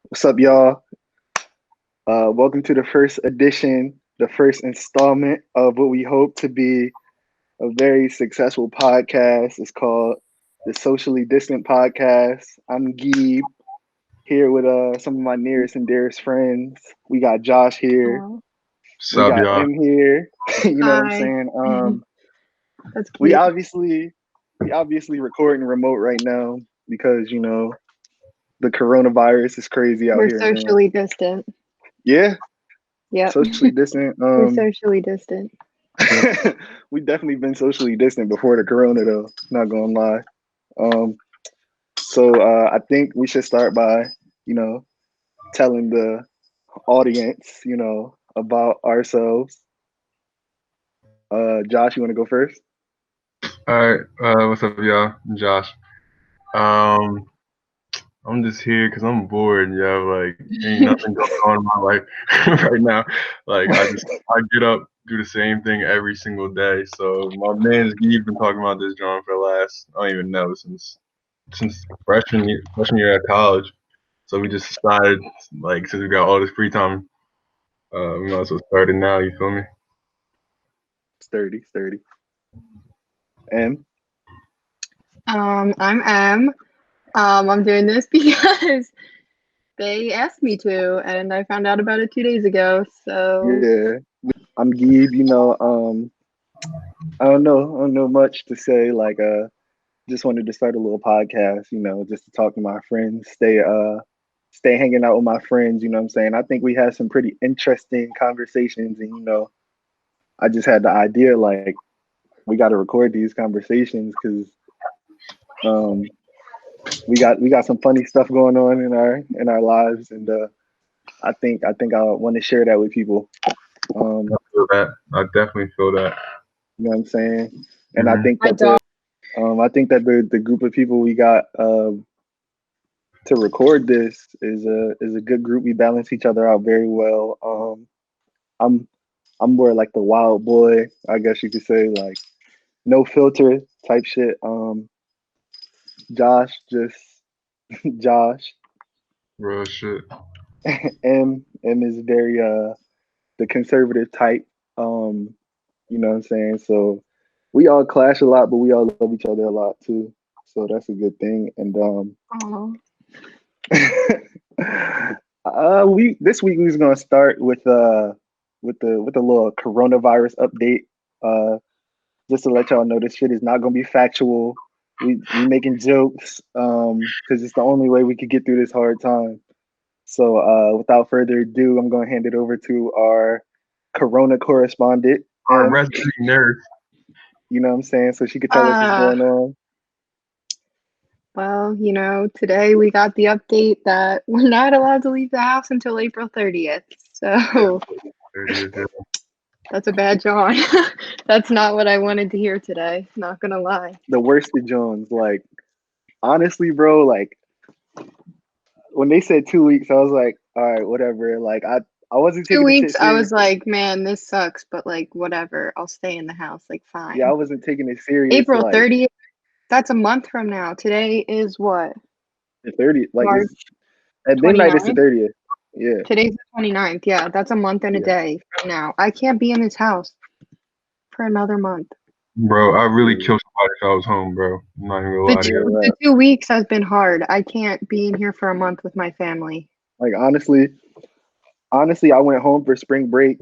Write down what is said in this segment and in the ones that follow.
What's up, y'all? Welcome to the first edition, the first installment of what we hope to be a very successful podcast. It's called the Socially Distant Podcast. I'm Geeb here with some of my nearest and dearest friends. We got Josh here. Aw. What's We up, got y'all? M here. You know what I'm Hi. saying? That's We cute. obviously recording remote right now because the coronavirus is crazy out We're here, man. socially distant. Yeah, Yep. socially distant. We're socially distant. We definitely been socially distant before the corona though, not gonna lie. Um I think we should start by, you know, telling the audience, about ourselves. Josh, you wanna go first? All right, what's up, y'all? I'm Josh. Um, I'm just here because I'm bored, yo. Like, ain't nothing going on in my life right now. I get up, do the same thing every single day. So my man's He's been talking about this drawing for the last, I don't even know, since freshman year at college. So we just decided, like, since we got all this free time, we might as well start it now. You feel me? Sturdy, sturdy. And I'm M. I'm doing this because they asked me to, and I found out about it 2 days ago. So yeah, I'm Geeb, I don't know much to say. Just wanted to start a little podcast, just to talk to my friends, stay hanging out with my friends, you know what I'm saying? I think we had some pretty interesting conversations and I just had the idea like we got to record these conversations cuz um we got some funny stuff going on in our lives and I think I want to share that with people. I Um feel that. I definitely feel that. you know what I'm saying? And I Mhm. think my that dog. the group of people we got to record this is a good group. We balance each other out very well. I'm I'm more like the wild boy, I guess you could say, like no filter type shit. Josh just Josh. Real shit. M is very the conservative type. Um, you know what I'm saying? So we all clash a lot, but we all love each other a lot too. So that's a good thing. And Aw. we this week we was gonna start with the little coronavirus update. Just to let y'all know, this shit is not gonna be factual. We making jokes because it's the only way we could get through this hard time. So without further ado, I'm gonna hand it over to our corona correspondent, Our and resident nurse. you know what I'm saying, so she could tell us what's Uh, going on. well, today we got the update that we're not allowed to leave the house until April 30th. Yeah, So 30th. Yeah. that's a bad John. That's not what I wanted to hear today. Not gonna lie. The worst of Jones, like honestly, bro, like when they said 2 weeks, I was like, all right, whatever. Like I wasn't two taking the shit weeks, I was seriously. like, man, this sucks, but like, whatever. I'll stay in the house. Like, Yeah, I fine. wasn't taking it serious. April Like 30th, that's a month from now. Today is what? the 30th, like it's March at midnight. It's the 29th? 30th. Yeah, Today's the 29th. Yeah, that's a month and a yeah, day from now. I can't be in this house for another month. Bro, I really yeah, kill somebody if I was home, bro. I'm not even gonna The lie to two yeah. you. the Right. 2 weeks has been hard. I can't be in here for a month with my family. Like honestly, I went home for spring break,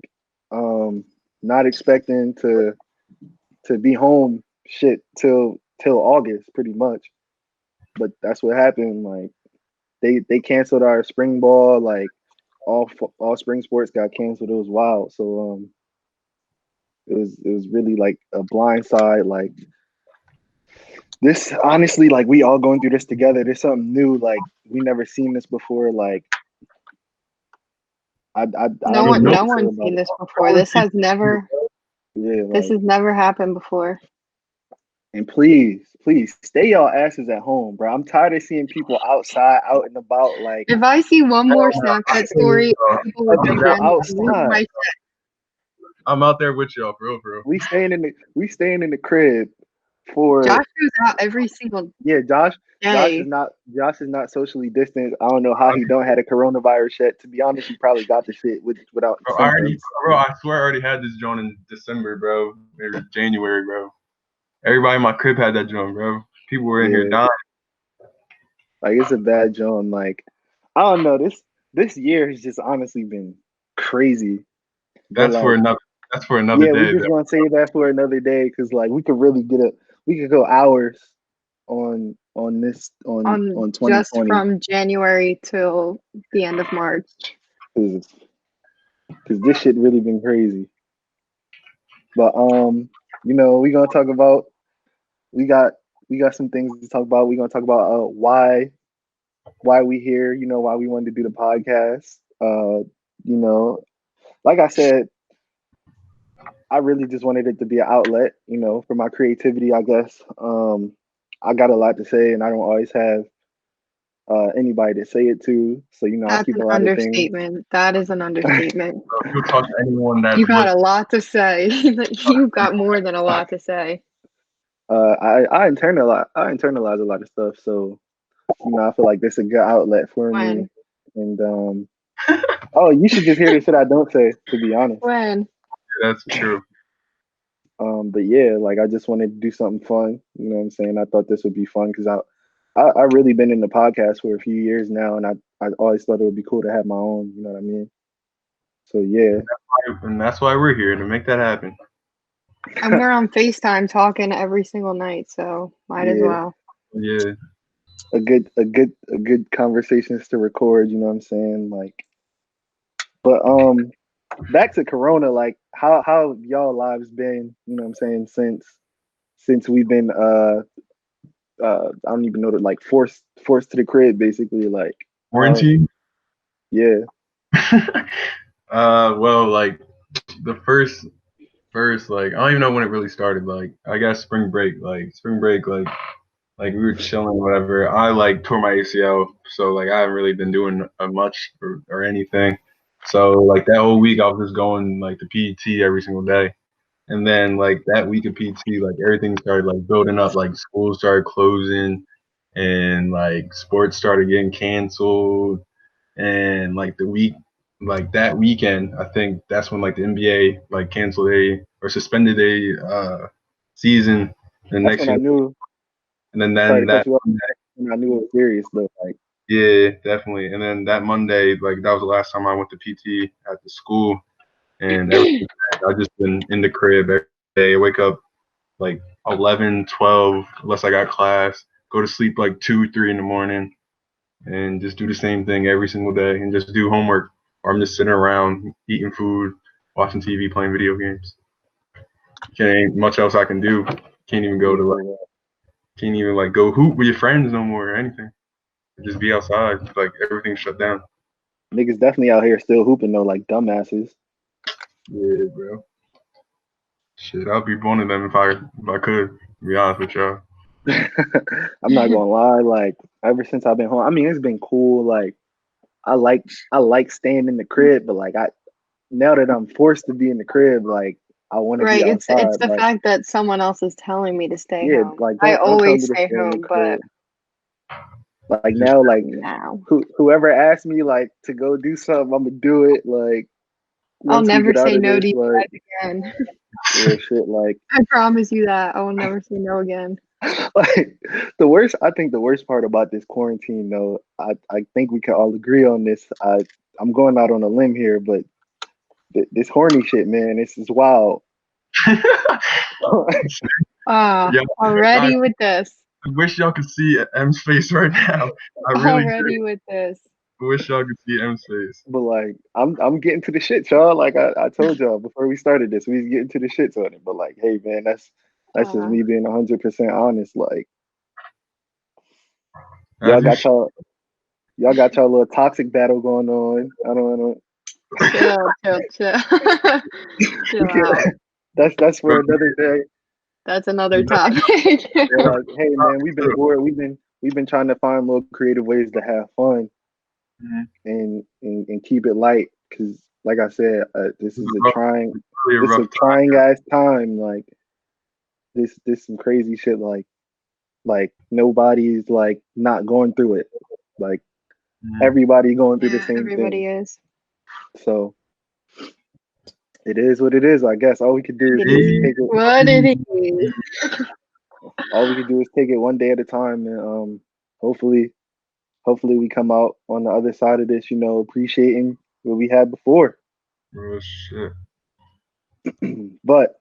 um, not expecting to be home shit till August, pretty much. But that's what happened. Like they canceled our spring ball. Like all spring sports got canceled. It was wild. So it was really like a blind side. Like this, honestly, like we all going through this together. There's something new. Like we never seen this before. Like I No don't Yo, even one know no, what no to say one's about seen it. this no before. one This sees has it, never bro. Yeah, this like has never happened before. and please stay y'all asses at home, bro. I'm tired of seeing people outside, out and about. Like If I see one more Hell no, I Snapchat can't even, story bro. of people I'll with be their people down. families leaving outside. my I'm out there with y'all, for real, for real. We staying in the crib for Josh goes out every single yeah, Josh day. Josh is not socially distant. I don't know how he don't had a coronavirus yet. To be honest, he probably got the shit without symptoms. I swear I already had this joint in December, bro. Maybe January, bro. Everybody in my crib had that joint, bro. People were in here Yeah, dying. like it's a bad joint. Like I don't know, this year has just honestly been crazy. But That's for like another. That's for another yeah, we day. just gonna save that for another day because like we could really we could go hours on this On on just 2020 from January till the end of March. because this shit really been crazy. But we gonna talk about we got we got some things to talk about. We're gonna talk about why we here, why we wanted to do the podcast. You know, like I said, I really just wanted it to be an outlet, for my creativity, I guess. I got a lot to say and I don't always have anybody to say it to. So, I That's keep an a lot of things. understatement. That is an understatement. So if you talk to anyone that You got was, a lot to say. You got more than a lot to say. I internalize a lot of stuff. So, I feel like this is a good outlet for me. When? And oh, you should just hear the shit I don't say, to be honest. When? that's true. But yeah, like I just wanted to do something fun. You know what I'm saying? I thought this would be fun because I really been in the podcast for a few years now, and I always thought it would be cool to have my own. You know what I mean? So yeah, And that's why we're here to make that happen. And we're on FaceTime talking every single night, so might as yeah, well. Yeah. a good conversations to record. You know what I'm saying? Like, but back to Corona. Like, how have y'all lives been? You know what I'm saying since we've been I don't even know that like forced to the crib basically like how Quarantine. yeah Well, like the first, like I don't even know when it really started. Like I guess spring break. Like we were chilling, whatever. I like tore my ACL, so like I haven't really been doing much or anything. So like that whole week, I was just going like to PT every single day. And then like that week of PT, like everything started like building up. Like schools started closing, and like sports started getting canceled. And like like that weekend, I think that's when like the NBA like canceled or suspended season. And that's next when I thing, knew and then sorry to cut that you off when I knew it was serious though like yeah, definitely. And then that Monday, like that was the last time I went to PT at the school, and everything. I just been in the crib every day. I wake up like 11, 12, unless I got class. Go to sleep like 2, 3 in the morning, and just do the same thing every single day, and just do homework. Or I'm just sitting around eating food, watching TV, playing video games. Ain't much else I can do. Can't even go to like, can't even like go hoop with your friends no more or anything. Just be outside. Like everything's shut down. niggas definitely out here still hooping though like dumbasses. Yeah, bro. Shit, I'd be one of them if I could. To be honest with y'all. I'm not gonna lie, like ever since I've been home, I mean it's been cool. Like I like I like staying in the crib, but like I now that I'm forced to be in the crib, like I want to be Right. It's outside. the Like fact that someone else is telling me to stay yeah, home. like I don't tell always me to stay stay in the home, but crib. Like Just now, like now whoever asked me like to go do something, I'm gonna do it. Like I'll once we never get out say of no this, to you like guys again. real shit. Like I promise you that. I will never say no again. like I think the worst part about this quarantine though, I think we can all agree on this. I'm going out on a limb here, but this horny shit, man, this is wild. yeah, I Already with this. wish y'all could see M's face right now. I really Already with this. wish y'all could see M's face. But like I'm getting to the shit, y'all. Like I told y'all before we started this, we was getting to the shits on it. But like, hey man, that's just Uh, me being 100% honest. Like y'all As you got should. y'all y'all got y'all little toxic battle going on. I don't know. chill. We Chill can out. that's for another day. That's another topic. Like, hey man, we've been bored. We've been trying to find little creative ways to have fun Mhm. and keep it light. Cause like I said, this is a Rough- trying really a this is rough a trying ass time. Like this some crazy shit. Like nobody's like not going through it. Like everybody going through the Yeah, same everybody thing. is. So it is what it is. I guess all we could do is It just is take it. what it is. All we can do is take it one day at a time, and hopefully, hopefully we come out on the other side of this, appreciating what we had before. Oh shit. But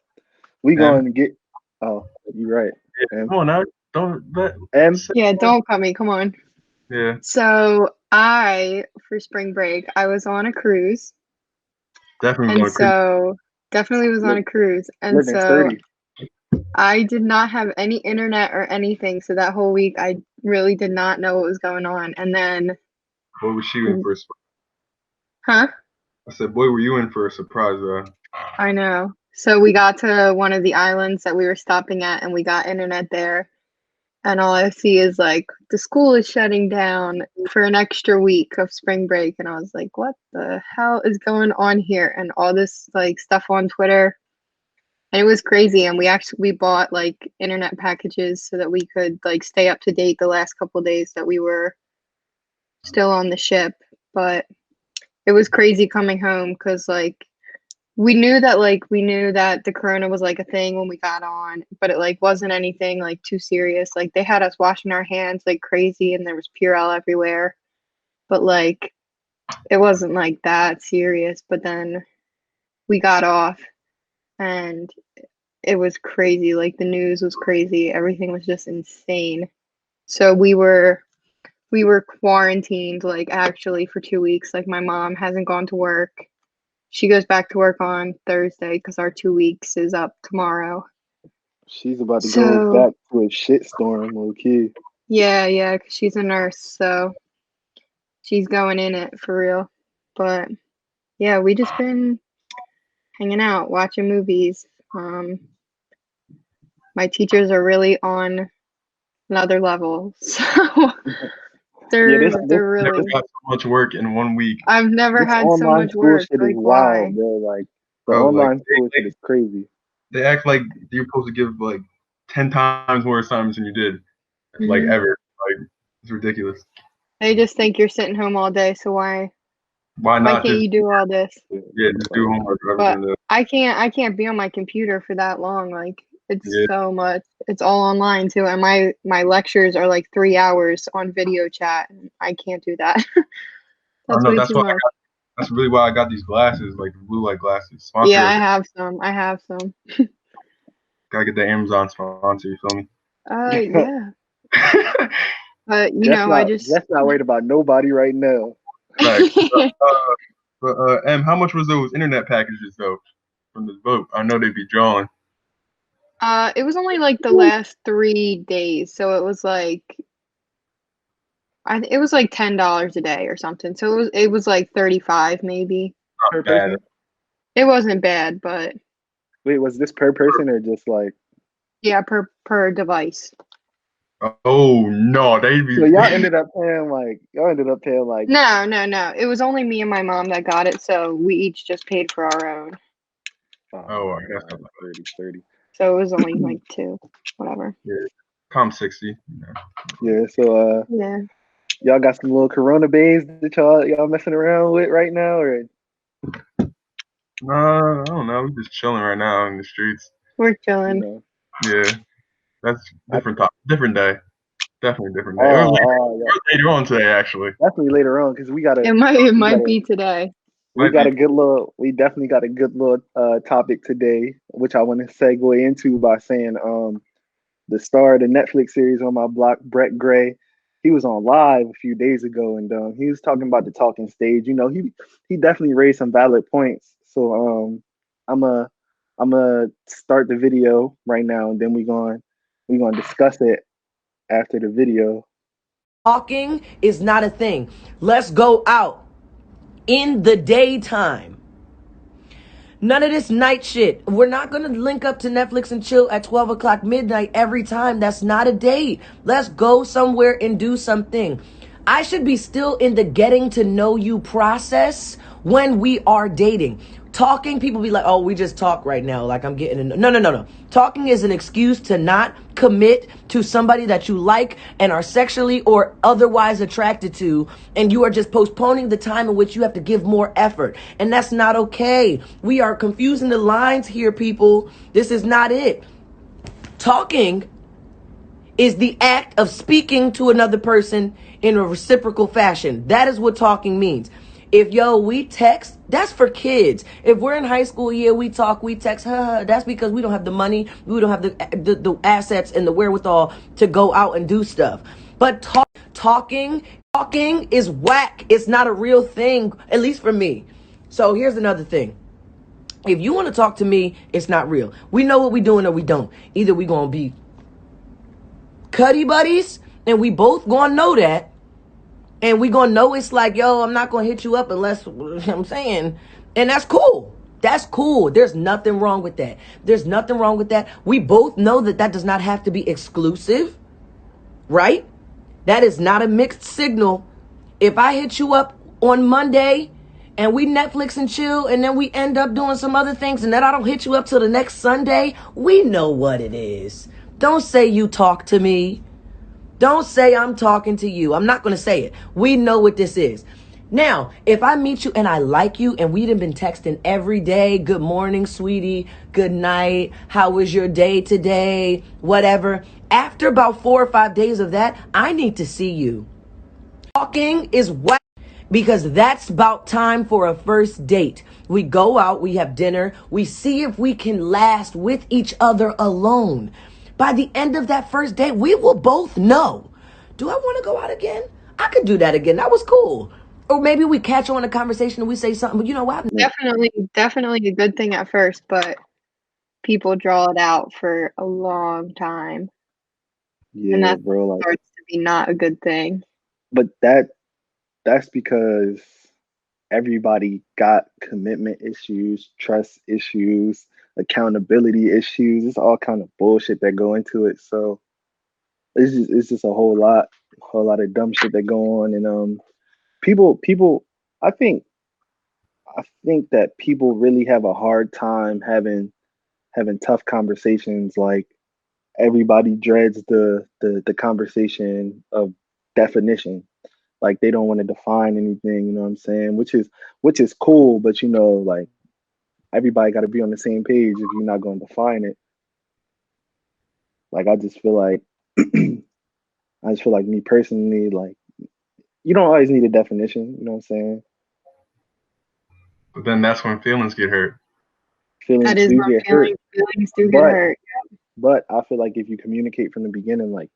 we M. going to get. Oh, you're right. Yeah, come on now. Don't let. M. Yeah, don't cut me. Come on. Yeah. So for spring break, I was on a cruise, Definitely and going to. so definitely was on a cruise, and Living so sturdy. I did not have any internet or anything. So that whole week, I really did not know what was going on. And then, Boy, was she in for a surprise. huh? I said, boy, were you in for a surprise, I know. So we got to one of the islands that we were stopping at, and we got internet there. And all I see is like the school is shutting down for an extra week of spring break. And I was like, what the hell is going on here? And all this like stuff on Twitter. And it was crazy. And we bought like internet packages so that we could like stay up to date the last couple days that we were still on the ship. But it was crazy coming home because like we knew that the corona was like a thing when we got on, but it like wasn't anything like too serious. Like they had us washing our hands like crazy and there was Purell everywhere. But like it wasn't like that serious. But then we got off and it was crazy. Like the news was crazy. Everything was just insane. So we were quarantined like actually for 2 weeks. Like my mom hasn't gone to work. She goes back to work on Thursday because our 2 weeks is up tomorrow. She's about to go So back to a shitstorm, little kid. yeah, 'cause she's a nurse, so she's going in it for real. But yeah, we just been hanging out, watching movies. My teachers are really on another level, so Yeah, they're they're never really. got so much work in 1 week. I've never this had so online much school work. shit is Like wild, why? bro. Like the Bro, like online school shit is crazy. they act like you're supposed to give like 10 times more assignments than you did, like Hmm. ever. Like it's ridiculous. They just think you're sitting home all day, so Why why not can't just you do all this? just do homework rather But than the I can't be on my computer for that long. Like it's yeah. so much. It's all online too, and my lectures are like 3 hours on video chat. And I can't do that. I don't That's know. way too much. That's really why I got these glasses, like the blue light glasses. Yeah, Sponsor I us. have some. I have some. Gotta get the Amazon sponsor. You feel me? Yeah. But Just I not just. just not worried about nobody right now. Facts. But M, how much was those internet packages though from the boat? I know they'd be drawing. It was only like the last 3 days, so it was like $10 a day or something. So it was like 35 maybe. Per Not bad. person? It wasn't bad, but Wait, was this per person or just like? yeah, per device. Oh no, they'd be. So y'all ended up paying like No. It was only me and my mom that got it, so we each just paid for our own. Oh, I guess God, 30. So it was only like two, whatever. yeah. Com 60. Yeah, so Yeah. y'all got some little Corona babes that y'all messing around with right now, or I don't know. We're just chilling right now in the streets. We're you chilling. know? Yeah, that's I, different day. Definitely different day. yeah, Later on today, actually. definitely later on because It we might gotta be today. we Might got be. a good little we definitely got a good little topic today, which I want to segue into by saying the star of the Netflix series on my block, Brett Gray. He was on live a few days ago, and he was talking about the talking stage. He definitely raised some valid points. So I'm a I'm gonna start the video right now, and then we gonna discuss it after the video. Talking is not a thing. Let's go out in the daytime. None of this night shit. We're not gonna link up to Netflix and chill at 12 o'clock midnight every time. That's not a date. Let's go somewhere and do something. I should be still in the getting to know you process when we are dating. Talking, people be like, oh, we just talk right now. Like I'm getting no. Talking is an excuse to not commit to somebody that you like and are sexually or otherwise attracted to. And you are just postponing the time in which you have to give more effort. And that's not okay. We are confusing the lines here, people. This is not it. Talking is the act of speaking to another person in a reciprocal fashion. That is what talking means. If we text, that's for kids. If we're in high school, we talk, we text, that's because we don't have the money, we don't have the assets and the wherewithal to go out and do stuff. But talking is whack. It's not a real thing, at least for me. So here's another thing. If you want to talk to me, it's not real. We know what we're doing or we don't. Either we gonna be cuddy buddies, and we both gonna know that, and we gonna know it's like, yo, I'm not gonna hit you up unless I'm saying, and that's cool. That's cool. There's nothing wrong with that. There's nothing wrong with that. We both know that that does not have to be exclusive, right? That is not a mixed signal. If I hit you up on Monday and we Netflix and chill, and then we end up doing some other things, and then I don't hit you up till the next Sunday, we know what it is. Don't say you talk to me. Don't say I'm talking to you. I'm not going to say it. We know what this is. Now, if I meet you and I like you and we've been texting every day, good morning, sweetie, good night, how was your day today, whatever. After about 4 or 5 days of that, I need to see you. Talking is what? Because that's about time for a first date. We go out, we have dinner, we see if we can last with each other alone. By the end of that first date, we will both know, do I want to go out again? I could do that again. That was cool. Or maybe we catch on a conversation and we say something, but you know what? Definitely a good thing at first, but people draw it out for a long time. And Yeah, that bro. Like, starts to be not a good thing. but that's because everybody got commitment issues, trust issues, accountability issues. It's all kind of bullshit that go into it. So it's just a whole lot of dumb shit that go on. And people I think I think that people really have a hard time having tough conversations. Like everybody dreads the conversation of definition. Like they don't want to define anything, you know what I'm saying? Which is cool, but like everybody got to be on the same page if you're not going to define it. Like I just feel like me personally, like you don't always need a definition, you know what I'm saying? But then that's when feelings get hurt. That Feelings is do when get hurt, feelings do get but hurt. I feel like if you communicate from the beginning, like,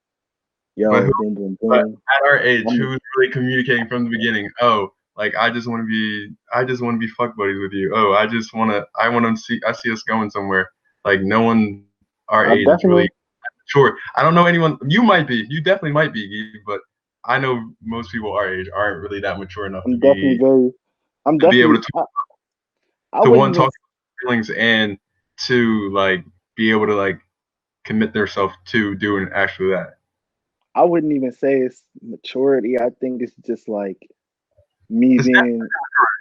But yo, boom, boom, But boom, at our age, I'm, who's really communicating from the beginning? Oh, like I just want to be fuck buddies with you. Oh, I want to I see us going somewhere. Like no one our I age is really definitely, sure. I don't know anyone. You might be. You definitely might be, but I know most people our age aren't really that mature enough I'm definitely very, I'm to be able definitely, to I to wouldn't one even, talk feelings and to like be able to like commit themselves to doing actually that. I wouldn't even say it's maturity. I think it's just like me It's definitely, being,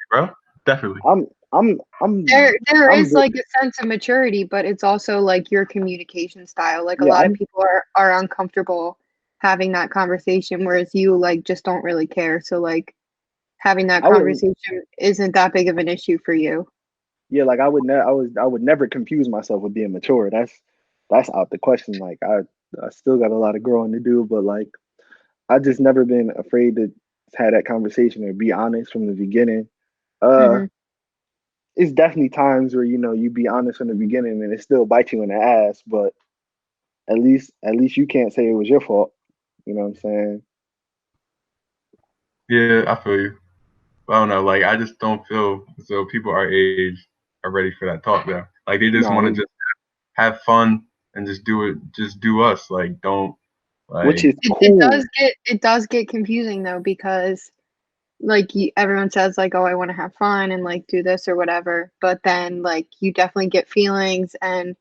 bro. Definitely. I'm, I'm, I'm, There I'm, is like a sense of maturity, but it's also like your communication style. Like a yeah, lot of people are uncomfortable having that conversation, whereas you like just don't really care. So like having that I wouldn't, conversation isn't that big of an issue for you. yeah, like I would never confuse myself with being mature. That's out the question. Like I still got a lot of growing to do, but like I just never been afraid to have that conversation or be honest from the beginning. Uh, Hmm. it's definitely times where you be honest from the beginning and it still bites you in the ass, but at least you can't say it was your fault. You know what I'm saying? Yeah, I feel you. I don't know. Like I just don't feel as though people our age are ready for that talk though. Like they just No, want to just have fun and just do it, just do us. Like don't which like is It cool. does get confusing though because like everyone says like, oh, I want to have fun and like do this or whatever, but then like you definitely get feelings, and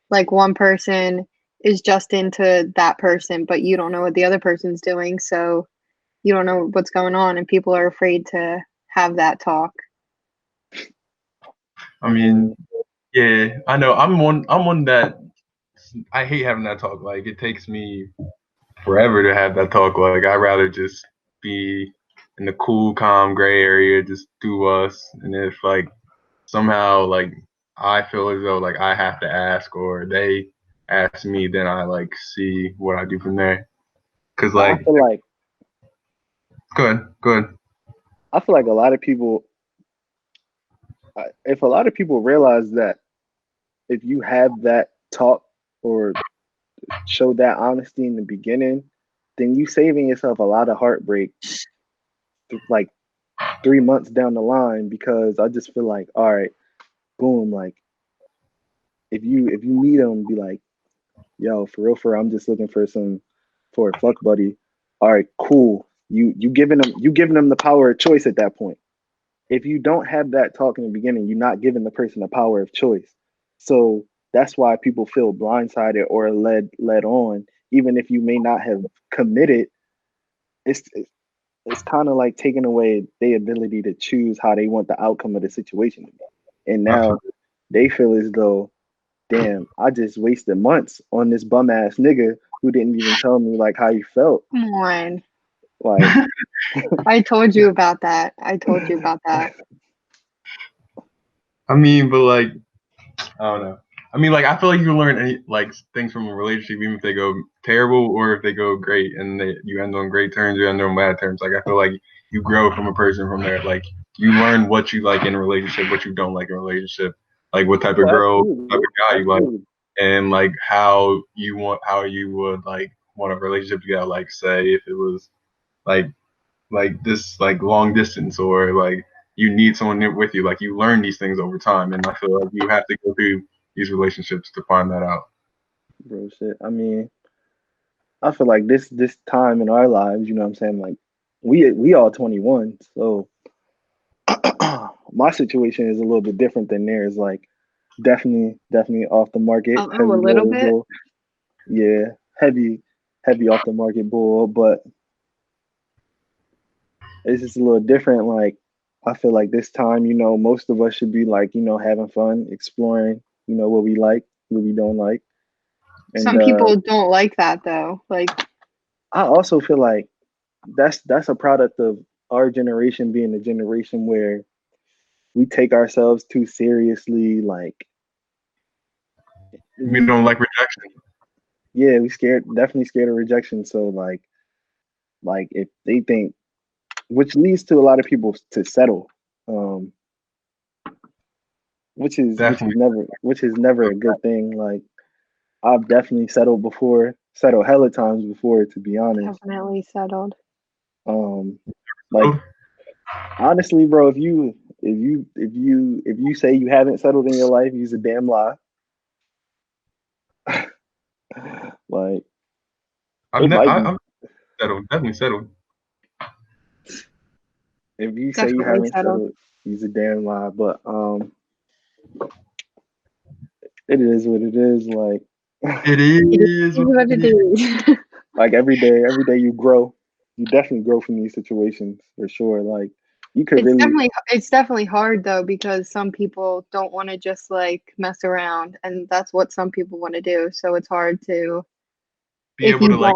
like one person is just into that person, but you don't know what the other person's doing. So you don't know what's going on, and people are afraid to have that talk. I mean, yeah, I know. I'm one that I hate having that talk. Like, it takes me forever to have that talk. Like, I'd rather just be in the cool, calm, gray area, just do us. And if like somehow like I feel as though like I have to ask or they ask me, then I like see what I do from there. Cause I like, feel like go ahead. I feel like a lot of people, if a lot of people realize that if you have that talk or show that honesty in the beginning, then you saving yourself a lot of heartbreak, like 3 months down the line. Because I just feel like, all right, boom, like if you meet them, be like, yo, for real, I'm just looking for a fuck buddy. All right, cool. You giving them the power of choice at that point. If you don't have that talk in the beginning, you're not giving the person the power of choice. So that's why people feel blindsided or led on, even if you may not have committed. It's kind of like taking away their ability to choose how they want the outcome of the situation. And now they feel as though, damn, I just wasted months on this bum ass nigga who didn't even tell me like how he felt. Come on. Like, I told you about that. I told you about that. I mean, but like, I don't know. I mean, like, I feel like you can learn any like things from a relationship, even if they go terrible or if they go great, and you end on great terms, you end on bad terms. Like, I feel like you grow from a person from there. Like, you learn what you like in a relationship, what you don't like in a relationship, like what type of oh, girl, absolutely, type of guy you like, absolutely. and like how you would like want a relationship to go. Like, say if it was like this like long distance or like you need someone with you. Like, you learn these things over time, and I feel like you have to go through these relationships to find that out. Bro, shit. I mean, I feel like this time in our lives, you know what I'm saying? Like, we all 21, so my situation is a little bit different than theirs. Like, definitely off the market, Oh, heavy a little loyal bit. bull. Yeah, heavy off the market bull, but it's just a little different. Like, I feel like this time, most of us should be like, having fun, exploring, what we like, what we don't like. And Some people don't like that though. Like, I also feel like that's a product of our generation being the generation where we take ourselves too seriously. Like, We we don't like rejection. yeah, we definitely scared of rejection. So like if they think, which leads to a lot of people to settle, um, which is Definitely. never a good thing. Like, I've definitely settled before, settled hella times before, to be honest. definitely settled. Um, like, honestly, bro, if you say you haven't settled in your life, you's a damn lie. Like, it might be. I'm settled. Definitely settled. If you say you Definitely haven't settled. settled, you's a damn lie. But it is what it is. Like, It It is is what what it it is. is. like every day you grow. You definitely grow from these situations for sure. Like, you could really, It's definitely hard though, because some people don't want to just like mess around, and that's what some people want to do. So it's hard to, Be able to like,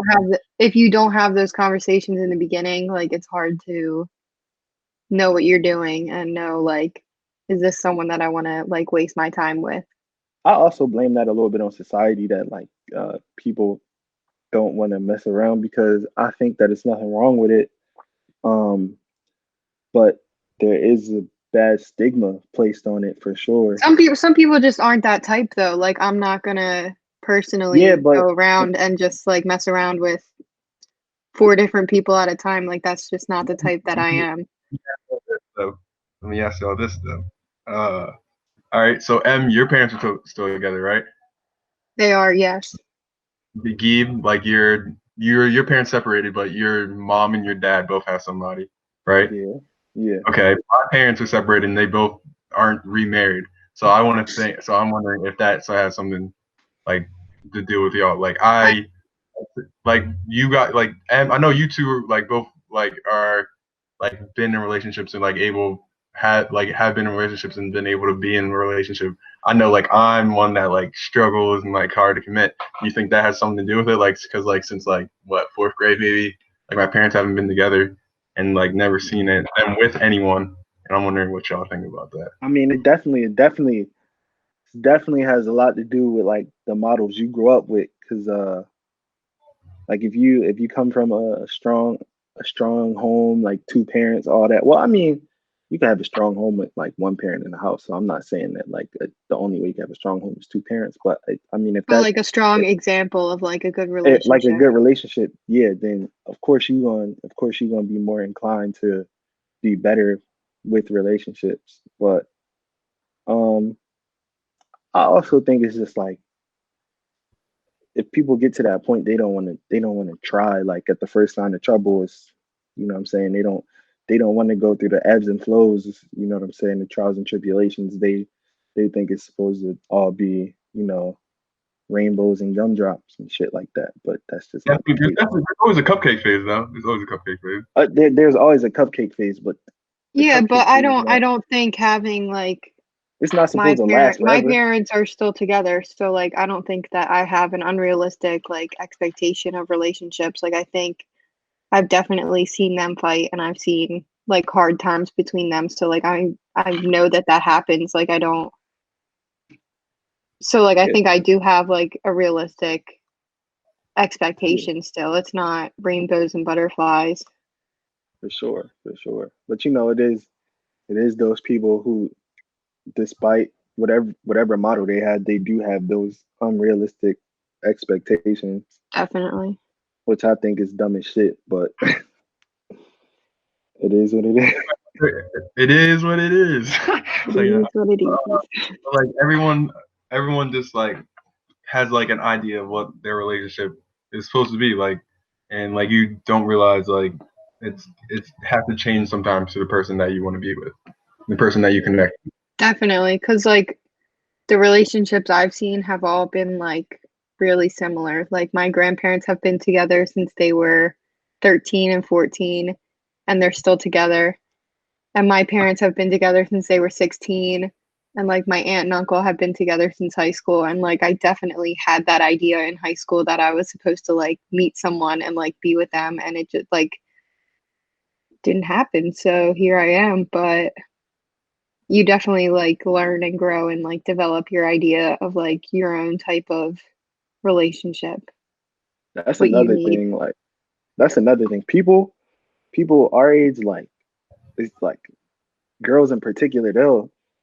if you don't have those conversations in the beginning, like it's hard to know what you're doing and know like, is this someone that I want to like waste my time with? I also blame that a little bit on society, that like people don't want to mess around, because I think that it's nothing wrong with it. Um, but there is a bad stigma placed on it for sure. Some people just aren't that type though. Like I'm not gonna Yeah, personally but go around and just like mess around with four different people at a time. Like that's just not the type that I am. so let me ask y'all this though. All right. So your parents are still together, right? They are, yes. Gib, like your parents separated, but your mom and your dad both have somebody, right? yeah, yeah. Okay. My parents are separated and they both aren't remarried. So I'm wondering if that has something like to do with y'all. Like I like you got like I know you two are like both like are like been in relationships and like have been in relationships and been able to be in a relationship. I know like I'm one that like struggles and like hard to commit. You think that has something to do with it? Like because like since like what, fourth grade maybe, like my parents haven't been together and like never seen it and with anyone. And I'm wondering what y'all think about that. I mean, it definitely has a lot to do with like the models you grew up with, because like if you come from a strong home, like two parents, all that. Well, I mean, you can have a strong home with like one parent in the house. So I'm not saying that like the only way you can have a strong home is two parents. But I mean, if But that like a strong example of like a good like a relationship. good relationship, yeah, then of course you gonna be more inclined to be better with relationships. But um, I also think it's just like if people get to that point, they don't want to try. Like at the first sign of trouble, is what I'm saying. They don't want to go through the ebbs and flows. What I'm saying. The trials and tribulations. They think it's supposed to all be rainbows and gumdrops and shit like that. But that's just not the case. There's always a cupcake phase though. There's always a cupcake phase. There's always a cupcake phase, but the Yeah, but cupcake I phase is don't I not. don't think having like It's not my supposed to last parent my forever. parents are still together, so like I don't think that I have an unrealistic like expectation of relationships. Like I think I've definitely seen them fight and I've seen like hard times between them. So like I know that that happens. Like I don't so like I Yeah, think I do have like a realistic yeah, expectation still. It's not rainbows and butterflies. for sure, for sure. But it is those people who, despite whatever model they had, they do have those unrealistic expectations, Definitely. which I think is dumb as shit. But it is what it is. It is what it is. It So is what it is. like everyone just like has like an idea of what their relationship is supposed to be like, and like you don't realize like it's have to change sometimes to the person that you want to be with, the person that you connect. Definitely, because like the relationships I've seen have all been like really similar. Like my grandparents have been together since they were 13 and 14, and they're still together. And my parents have been together since they were 16. And like my aunt and uncle have been together since high school. And like I definitely had that idea in high school that I was supposed to like meet someone and like be with them. And it just like didn't happen. So here I am. But you definitely like learn and grow and like develop your idea of like your own type of relationship, That's what you another need. thing. Like that's another thing. People our age, like it's like girls in particular,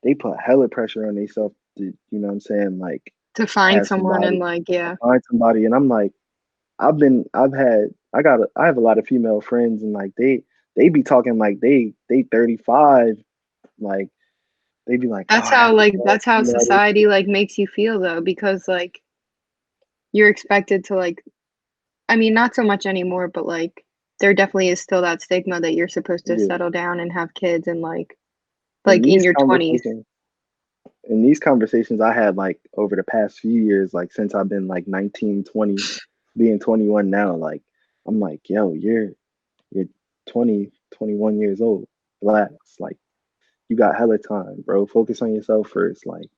they put hella pressure on themselves to, what I'm saying, like To find have someone and somebody, like, to yeah, find somebody. And I'm like, I have a lot of female friends, and like they be talking like they 35, like they be like, oh, I have to get, that's how society like makes you feel though, because like you're expected to like, I mean, not so much anymore, but like there definitely is still that stigma that you're supposed to yeah. settle down and have kids and And like in your 20s. these conversations I had like over the past few years, like since I've been like 19, 20, being 21 now, like I'm like, yo, you're 20, 21 years old. Relax. Like you got hella time, bro. Focus on yourself first. Like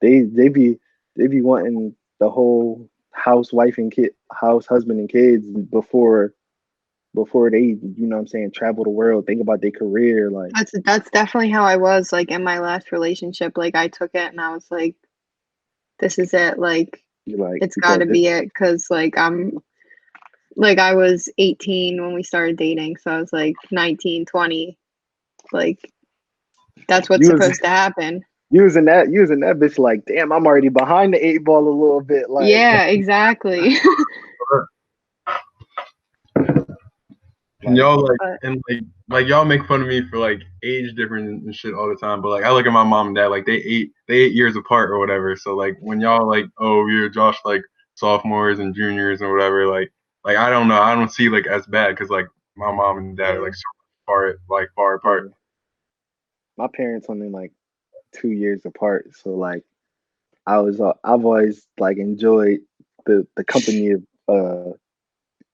they be wanting the whole house, husband and kids before they, what I'm saying, travel the world, think about their career. Like That's definitely how I was like in my last relationship. Like I took it and I was like, this is it. Like you like it's got because to be it because like I was 18 when we started dating, so I was like 19, 20. Like that's what's you was supposed to happen. using that bitch like, damn, I'm already behind the eight ball a little bit. Like Yeah, exactly. And like y'all like But and like y'all make fun of me for like age difference and shit all the time, but like I look at my mom and dad, like they 8 years apart or whatever. So like when y'all like, oh, you're Josh like sophomores and juniors or whatever, like I don't know, I don't see like as bad because like my mom and dad are yeah, like so far apart. yeah. My parents only like 2 years apart, so like I've always like enjoyed the company of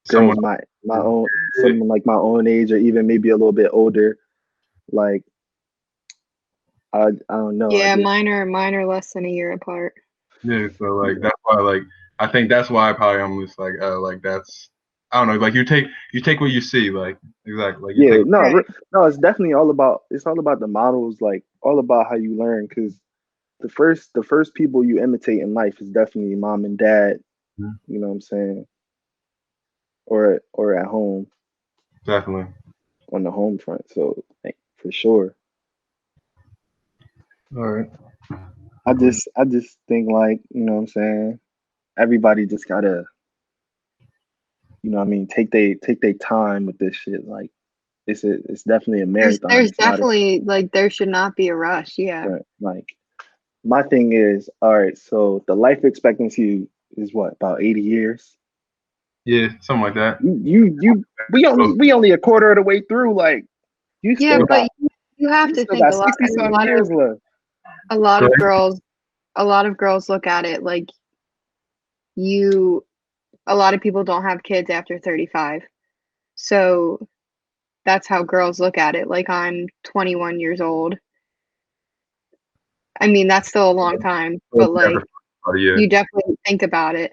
girls someone. my own, someone like my own age, or even maybe a little bit older. Like I don't know. I Yeah, just mine are less than a year apart. Yeah, so like that's why like I think that's why probably I'm just like that's I don't know, like you take what you see, like exactly like you yeah, take no, Right. no. It's all about the models, like all about how you learn. Because the first people you imitate in life is definitely mom and dad. You know what I'm saying? Or at home definitely. on the home front. So like, for sure. All right. I just think like, you know what I'm saying, everybody just gotta, you know what I mean, take they time with this shit. Like it's definitely a marathon. There's It's not a definitely like there should not be a rush. Yeah. sprint. Like my thing is, all right, so the life expectancy is what, about 80 years? Yeah, something like that. You we only a quarter of the way through. Like Yeah, but you have you to still think got 60 some years left. a lot So, of girls a lot of girls look at it like you a lot of people don't have kids after 35. So that's how girls look at it. Like I'm 21 years old. I mean, that's still a long time, but like yeah. you definitely think about it.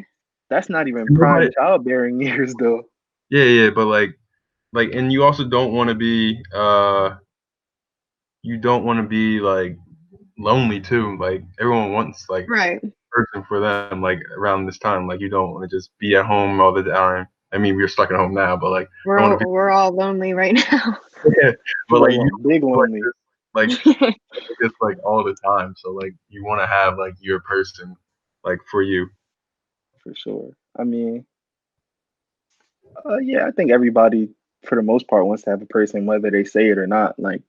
That's not even prime Nobody, childbearing years though. yeah, but and you also don't want to be you don't want to be like lonely too. Like everyone wants like Right. person for them like around this time. Like you don't want to just be at home all the time. I mean, we're stuck at home now, but like don't want to be We're all lonely right now. yeah, but like you Big like lonely like just like all the time. So like you want to have like your person like for you. for sure. I mean, yeah, I think everybody for the most part wants to have a person, whether they say it or not. Like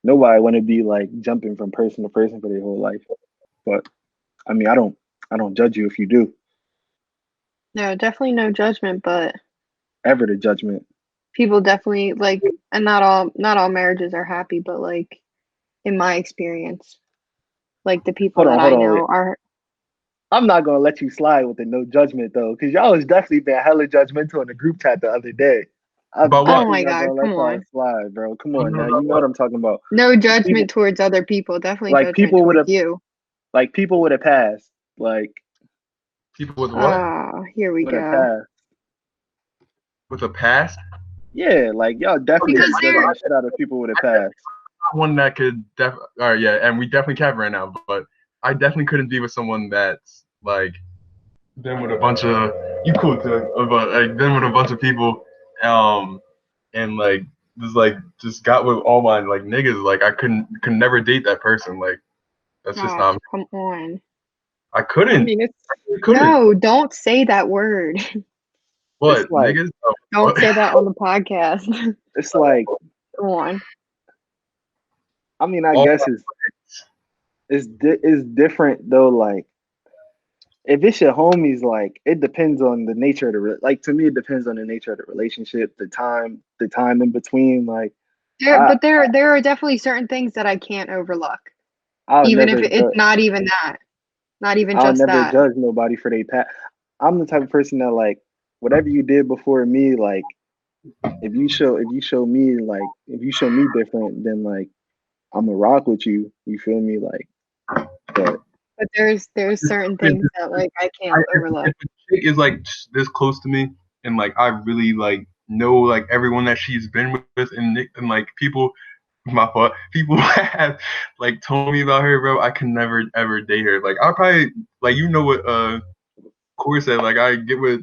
nobody want to be like jumping from person to person for their whole life. But I mean, I don't judge you if you do. No, definitely no judgment, but Ever the judgment. people definitely like and not all marriages are happy, but like in my experience, like the people that Hold I on, wait. know are I'm not gonna let you slide with the no judgment though, because y'all was definitely been hella judgmental in the group chat the other day. I'm About what? oh definitely my not God, gonna let come that on. slide, bro. Come I on don't know now, you about know what what. I'm talking about. No People judgment towards other people, definitely like judgment people would towards have you. like people would have passed, like People with what? Ah, here we would have go. passed. With a past? Yeah, like y'all definitely Because was judging the shit out of people with a pass. One that could all right, yeah, and we definitely can't right now, but I definitely couldn't be with someone that's like been with a bunch of you cool too, but like been with a bunch of people, and just got with all my like niggas. Like I could never date that person. Like that's just gosh, not. come on. I I couldn't. mean, I couldn't. No, don't say that word. it's What like niggas? Oh, Don't say that on the podcast. it's like Come on. I mean, I all guess it's different though. Like if it's your homies, like it depends on the nature of the like to me, it depends on the nature of the relationship, the time in between. Like I There are definitely certain things that I can't overlook. I'll Even if never it's judge. not even that. Not even I'll just never that. judge nobody for their past. I'm the type of person that like whatever you did before me, like if you show me different, then like I'm gonna rock with you. You feel me? Like, but But there's certain things that like I can't overlook. if a chick is like this close to me and like I really like know like everyone that she's been with and like people my fault people have like told me about her, bro, I can never ever date her. Like I'll probably like what Corey said, like I get with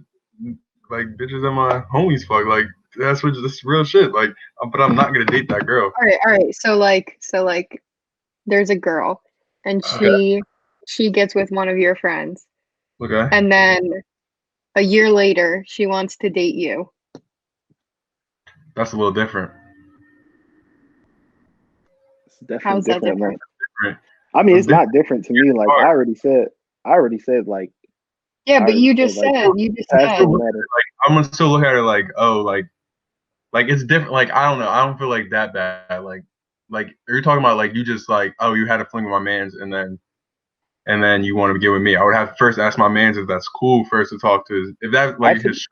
like bitches and my homies fuck, like that's real shit, like but I'm not gonna date that girl. All right. So like there's a girl and Okay. she gets with one of your friends. Okay. And then a year later she wants to date you. That's a little different. it's definitely How's that different, man. different? Different. I mean, That's it's different. not different to me. Like I already said, like Yeah, I but already said, like you just past said doesn't matter. I'm gonna still look at her like, oh, like it's different. Like I don't know. I don't feel like that bad. Like you're talking about like you just like, oh, you had a fling with my man's and then you want to get with me. I would have to first ask my man's if that's cool first to talk to. If that like Actually, his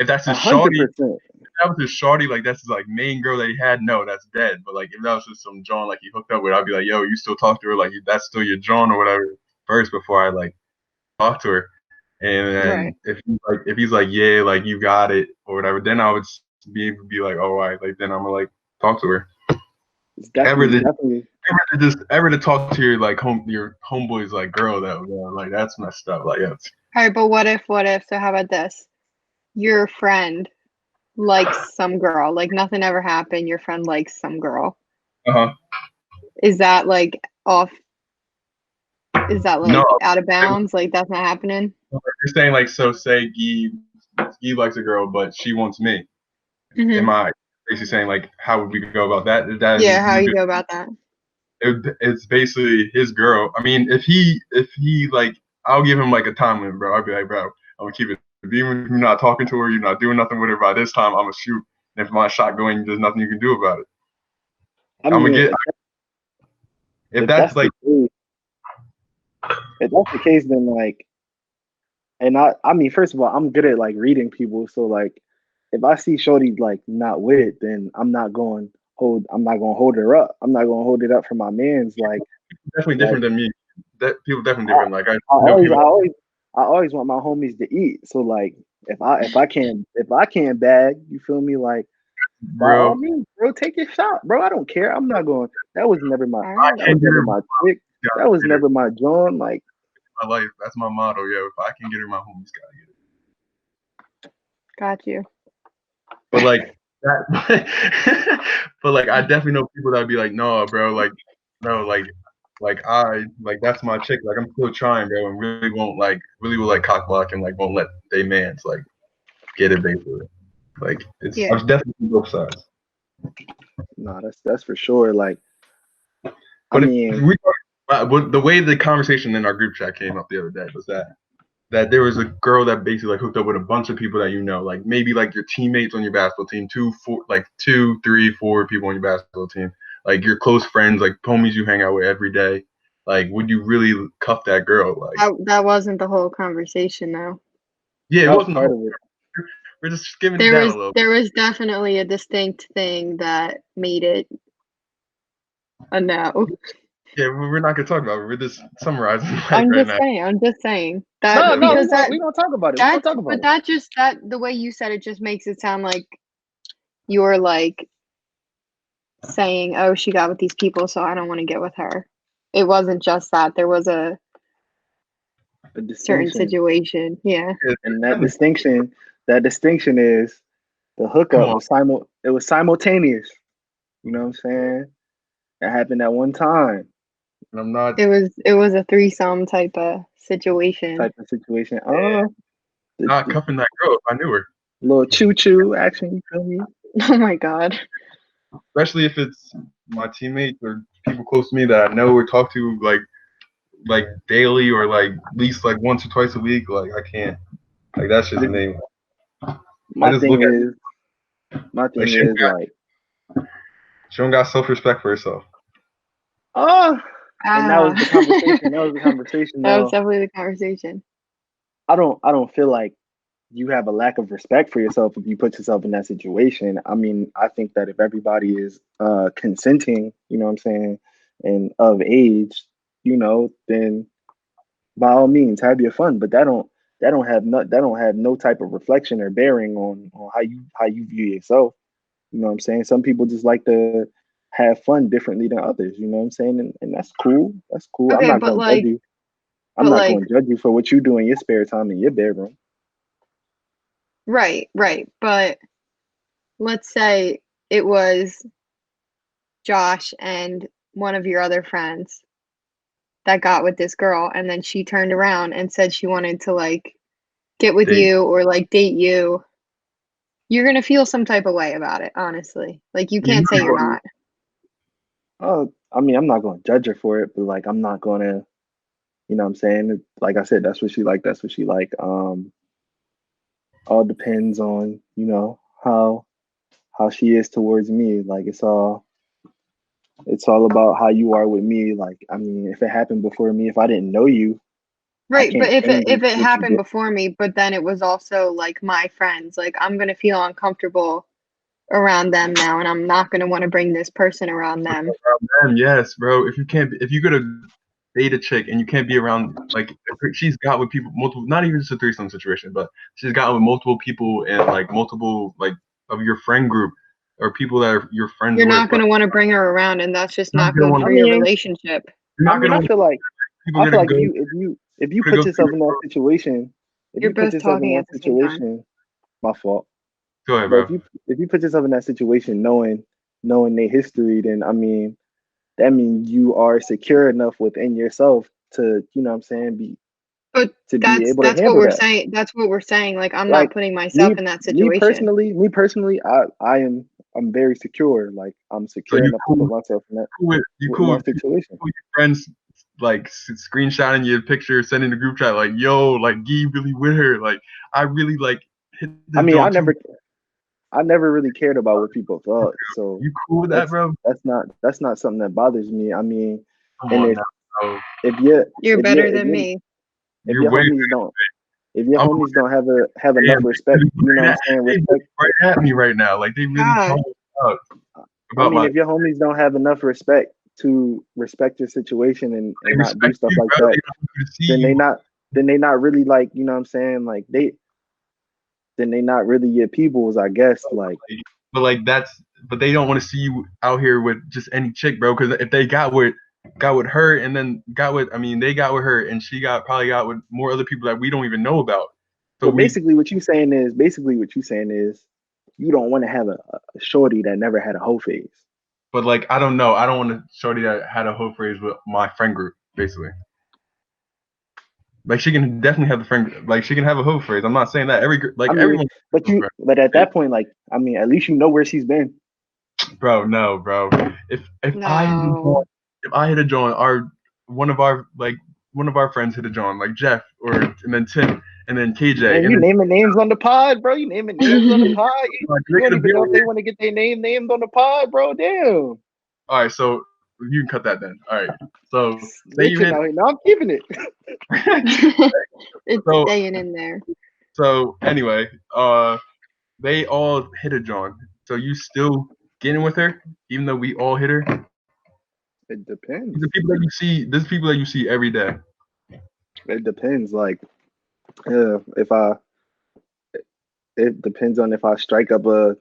If that's his 100%. shorty, that was his shorty, like that's his like main girl that he had, no, that's dead. But like if that was just some John like he hooked up with, I'd be like, yo, you still talk to her, like that's still your John or whatever first before I like talk to her. And then if he's like yeah, like you got it or whatever, then I would be able to be like, all right, like then I'm gonna like talk to her. It's definitely. Ever to talk to your like your homeboy's like girl that like that's messed up. Like yeah. All right, but what if? So how about this? Your friend likes some girl, like nothing ever happened. Your friend likes some girl. Is that like off? Is that like out of bounds? Like that's not happening? You're saying like, so say Guy likes a girl, but she wants me. Am I basically saying like, how would we go about that? Yeah, how you go about that? It's basically his girl. I mean, if he like, I'll give him like a time limit, bro. I'll be like, bro, I'm gonna keep it. Even if you're not talking to her, you're not doing nothing with her by this time, I'm gonna shoot. And if my shot going, there's nothing you can do about it. I'm gonna get. If that's like. If that's the case, then like, and I mean, first of all, I'm good at like reading people. So like, if I see Shorty like not with it, then I'm not going to hold her up. I'm not going to hold it up for my man's. Like, definitely different than me. That people definitely different. Like I always want my homies to eat. So like, if I can't bag, you feel me? Like, by all means, bro, take your shot, bro. I don't care. I'm not going. That was never my. That was never my chick. That was never my John. Like my life. That's my motto. Yo, if I can get her, my homies gotta get it. Got you. But like that. But like I definitely know people that'd be like, no, bro, like no, like that's my chick. Like I'm still trying, bro, and really will like cock block and like won't let they mans like get it basically. Like it's I've definitely both sides. No, that's for sure. Like, but the way the conversation in our group chat came up the other day was that there was a girl that basically like hooked up with a bunch of people that you know, like maybe like your teammates on your basketball team, 2, 3, 4 people on your basketball team, like your close friends, like homies you hang out with every day. Like, would you really cuff that girl? Like that wasn't the whole conversation, though. Yeah, it wasn't part of it. We're just skimming down a little. There was definitely a distinct thing that made it a no. Yeah, we're not gonna talk about it. We're just summarizing. I'm just saying that. No, we don't talk about it. We don't talk about it. The way you said it just makes it sound like you're like saying, "Oh, she got with these people, so I don't want to get with her." It wasn't just that. There was a certain situation. Yeah, and that distinction is the hookup was simultaneous. You know what I'm saying? It happened at one time. And I'm not. It was a threesome type of situation. Not cuffing that girl if I knew her. Little choo action. You feel me? Oh my god. Especially if it's my teammates or people close to me that I know or talk to like daily or like at least like once or twice a week. Like I can't. Like that's just the name. My thing is like she don't got self-respect for herself. And that was the conversation. That was definitely the conversation. I don't feel like you have a lack of respect for yourself if you put yourself in that situation. I mean, I think that if everybody is consenting, you know what I'm saying, and of age, you know, then by all means have your fun. But that don't have no type of reflection or bearing on how you view yourself. You know what I'm saying? Some people just like to have fun differently than others. You know what I'm saying? And that's cool. That's cool. Okay, I'm not going to judge you. I'm not going to judge you for what you do in your spare time in your bedroom. Right. But let's say it was Josh and one of your other friends that got with this girl, and then she turned around and said she wanted to like get with you or like date you. You're gonna feel some type of way about it, honestly. Like you can't say you're not. Oh, I mean, I'm not going to judge her for it, but like I'm not going to, you know what I'm saying? Like I said, that's what she like. That's what she like. All depends on, you know, how she is towards me. Like it's all about how you are with me. Like, I mean, if it happened before me, if I didn't know you, Right, but can't if change it what you happened did. before me, but then it was also like my friends, like I'm gonna feel uncomfortable around them now, and I'm not gonna want to bring this person around them. Around them, yes, bro. If you could date a chick and you can't be around, like, if she's got with people multiple, not even just a threesome situation, but she's got with multiple people and like multiple like of your friend group or people that are your friends You're with, not like, gonna want to bring her around, and that's just you're not not gonna good want I for to. your mean, relationship. You're I not mean, gonna I want. feel like People are gonna go. if you Gonna put go yourself through. in that situation, if You're you put both yourself in talking that at the same time. situation, my fault. Go ahead, But bro. if you put yourself in that situation, knowing their history, then I mean that means you are secure enough within yourself to, you know what I'm saying, But be able to that's what handle we're that. saying. That's what we're saying. Like I'm not Like putting myself in that situation. me personally, I'm very secure. Like I'm So secure enough to put myself you in cool that with people, situation. your friends like screenshotting your picture, sending the group chat like, "Yo, like, Gee really with her. Like, I really like hit I this mean, joint too." I never really cared about what people thought, so You cool with that, bro? that's not something that bothers me. I mean, Come and on now, bro. if you You're if you better than me. if You're your way. homies don't if your I'm homies don't have enough damn. respect, you know what I'm saying, They respect. right at me right now. Like, they really God, talking about I about mean, my. if your homies don't have enough respect to respect your situation They and not do respect stuff you, like bro. They that, don't want you to see then you. they not really like, you know what I'm saying, like then they not really your peoples, I guess. Like But like but they don't want to see you out here with just any chick, bro. Because if they got with her and then they got with her and she probably got with more other people that we don't even know about. So so basically what you saying is you don't want to have a shorty that never had a whole phase. but like, I don't know. I don't want to shorty that had a whole phrase with my friend group, basically. Like, she can definitely have the friend, like, she can have a whole phrase. I'm not saying that I mean, everyone, but at that point, like, I mean, at least you know where she's been. bro. No, bro. If I no. if I hit a joint, one of our like one of our friends hit a joint, like Jeff and then Tim and then KJ Man, and you then naming names on the pod, bro. You naming names on the pod. You they don't could have even been know on if here. they want to get their name named on the pod, bro. Damn. All right, so you can cut that then. All right, so say you Snitching hit. out here. No, I'm keeping it. It's so staying in there. so anyway, they all hit a joint. So you still getting with her, even though we all hit her. It depends. There's people that you see every day. It depends. Like, if it depends on if I strike up a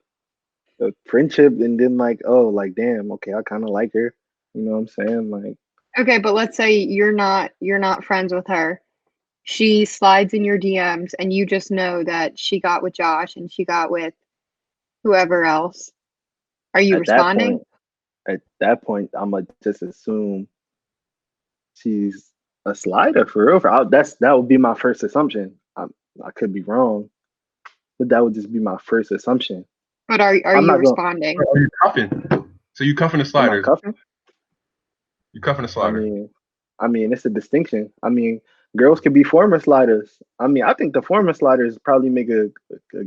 friendship and then like, oh, like, damn, okay, I kind of like her. You know what I'm saying? Like, Okay, but let's say you're not friends with her. She slides in your DMs and you just know that she got with Josh and she got with whoever else. Are you at that responding? point, at that point, I'm gonna just assume she's a slider for real. That would be my first assumption. I could be wrong, but that would just be my first assumption. But are I'm you not going. responding? Are you cuffing? So you cuffing the Am I sliders? cuffing? You cuffing the I slider? mean, it's a distinction. I mean, girls can be former sliders. I mean, I think the former sliders probably make a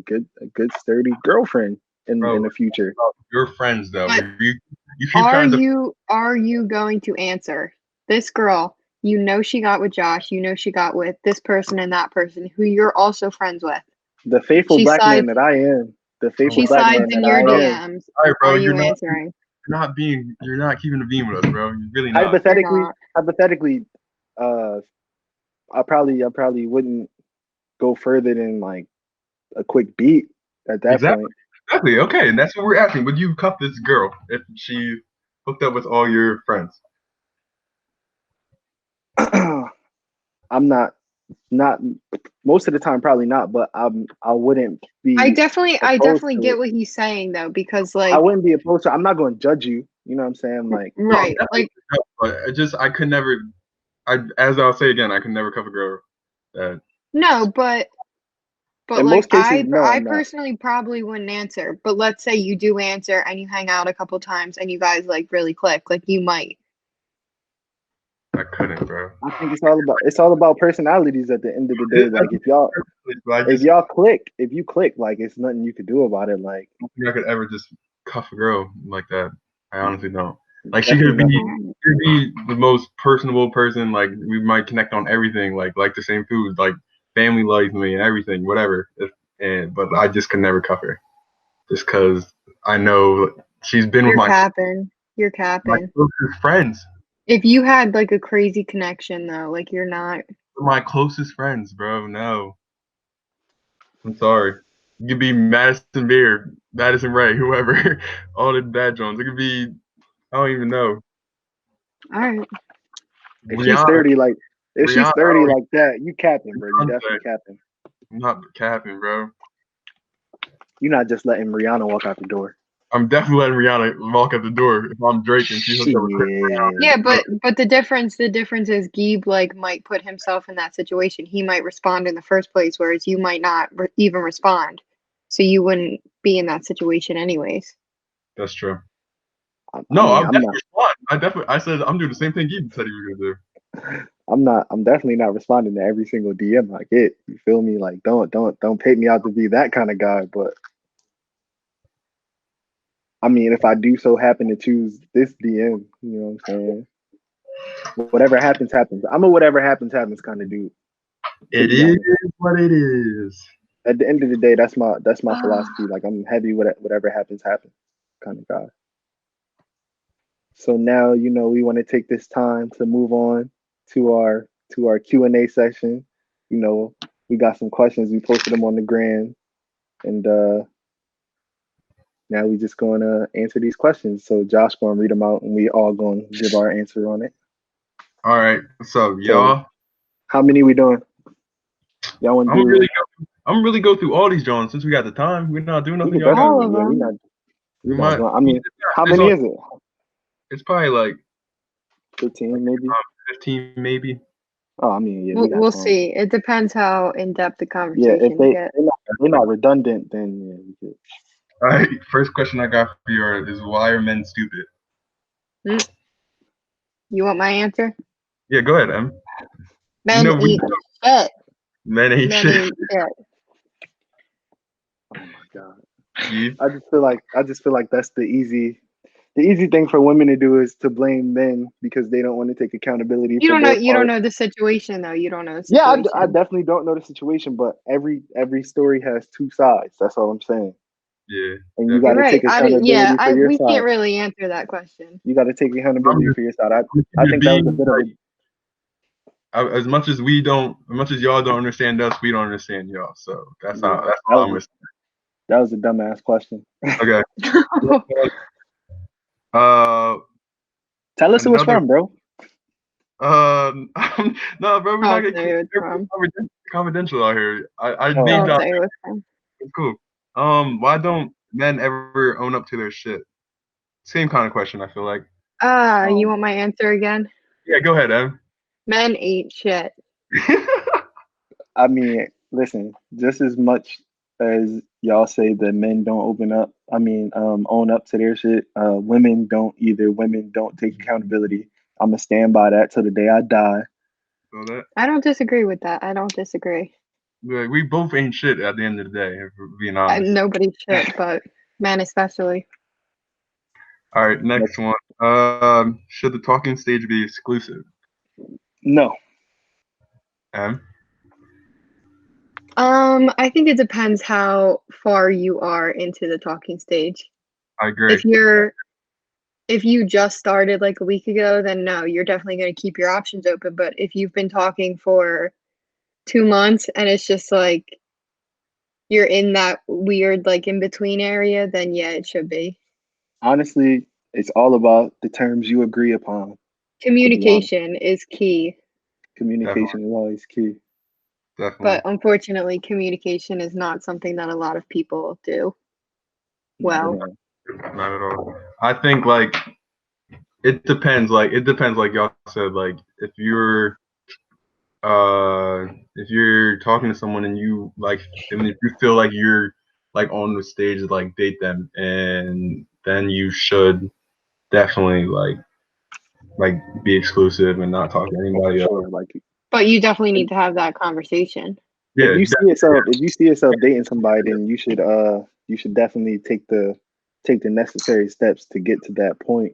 good sturdy girlfriend in Bro, the future. your friends though. But You keep trying to. are you going to answer this girl? You know she got with Josh. You know she got with this person and that person who you're also friends with. The faithful She black man slides that I am, the Oh faithful she my black slides man in that your I am. DMs. All right, bro. Are you answering? You're not keeping the beam with us, bro. You're really not. You're Hypothetically, not. hypothetically, uh, I probably wouldn't go further than like a quick beat at that Exactly. point. Exactly. Okay, and that's what we're asking. Would you cuff this girl if she hooked up with all your friends? I'm not most of the time probably not, but I wouldn't I be opposed definitely to get it. what he's saying though, because I like wouldn't be opposed to it. I'm not going to judge you. You know what I'm saying? Like, No, right, definitely like no, but I could never. As I'll say again, I could never cuff a girl. That no, but in like most cases, no, I I'm not. personally probably wouldn't answer. But let's say you do answer and you hang out a couple times and you guys like really click, like you might. I couldn't, bro. I think it's all about personalities at the end of the day. Like Just if you click, like it's nothing you could do about it. Like don't think I could ever just cuff a girl like that. I honestly don't. Like she could be the most personable person. Like we might connect on everything. Like the same food. Like family life, me and everything, whatever. But I just could never cuff her, just because I know she's been with You're my capping. You're my capping. closest friends. If you had like a crazy connection though, like you're not. My closest friends, bro. No, I'm sorry. You could be Madison Beer, Madison Ray, whoever. All the bad Jones. It could be. I don't even know. All right. If she's Rihanna. 30, like if she's Rihanna, 30 like that, you capping, bro. You Beyonce. definitely capping. I'm not capping, bro. You're not just letting Rihanna walk out the door. I'm definitely letting Rihanna walk out the door if I'm Drake and she hooks up with Chris Brown. Yeah, but the difference is Geeb like might put himself in that situation. He might respond in the first place, whereas you might not even respond. So you wouldn't be in that situation anyways. That's true. I'm definitely respond. I said I'm doing the same thing Geeb said he was gonna do. I'm definitely not responding to every single DM I get. You feel me? Like don't paint me out to be that kind of guy, but I mean, if I do so happen to choose this DM, you know what I'm saying? Whatever happens, happens. I'm a whatever happens, happens kind of dude. It is what it is. At the end of the day, that's my philosophy. Like I'm heavy with whatever happens, happens kind of guy. So now, we want to take this time to move on to our Q&A session. We got some questions. We posted them on the gram, and now we just going to answer these questions. So Josh going to read them out, and we all going to give our answer on it. All right. So y'all, how many we doing? Y'all want to do? I'm really go through all these Johns since we got the time. We're not doing nothing. All of them. We're not doing, I mean, how many is it? It's probably like 15, maybe. 15, maybe. Oh, I mean, yeah, we'll see. It depends how in depth the conversation. Yeah, if they're not redundant, then yeah, we could. All right. First question I got for you is why are men stupid? You want my answer? Yeah, go ahead, Em. Men eat shit. Men ain't shit. Oh my god. I just feel like that's the easy thing for women to do is to blame men because they don't want to take accountability. You don't know the situation though. You don't know the situation. Yeah, I definitely don't know the situation, but every story has two sides. That's all I'm saying. Yeah. And you got to take accountability for your we side. We can't really answer that question. You got to take accountability for your side. I think that was a bit of as much as y'all don't understand us, we don't understand y'all. So that's all I'm gonna say. That was a dumbass question. Okay. Tell us who it's from, bro. No, bro, we're not getting confidential out here. It's cool. Why don't men ever own up to their shit? Same kind of question, I feel like. You want my answer again? Yeah, go ahead, Em. Men ain't shit. I mean, listen, just as much as y'all say that men don't own up to their shit, women don't either. Women don't take accountability. I'm going to stand by that till the day I die. I don't disagree with that. I don't disagree. We both ain't shit at the end of the day, if we're being honest. Nobody's shit, but men especially. All right, next one. Should the talking stage be exclusive? No. I think it depends how far you are into the talking stage. I agree. If you just started like a week ago, then no, you're definitely going to keep your options open. But if you've been talking for 2 months and it's just like you're in that weird like in between area, then yeah, it should be. Honestly, it's all about the terms you agree upon. Communication is key. Communication is always key. Definitely. But unfortunately, communication is not something that a lot of people do well. Not at all. I think like it depends. Like y'all said. Like if you're talking to someone and you and if you feel like you're like on the stage to like date them, and then you should definitely like be exclusive and not talk to anybody else. But you definitely need to have that conversation. Yeah, if you see yourself dating somebody, then you should definitely take the necessary steps to get to that point.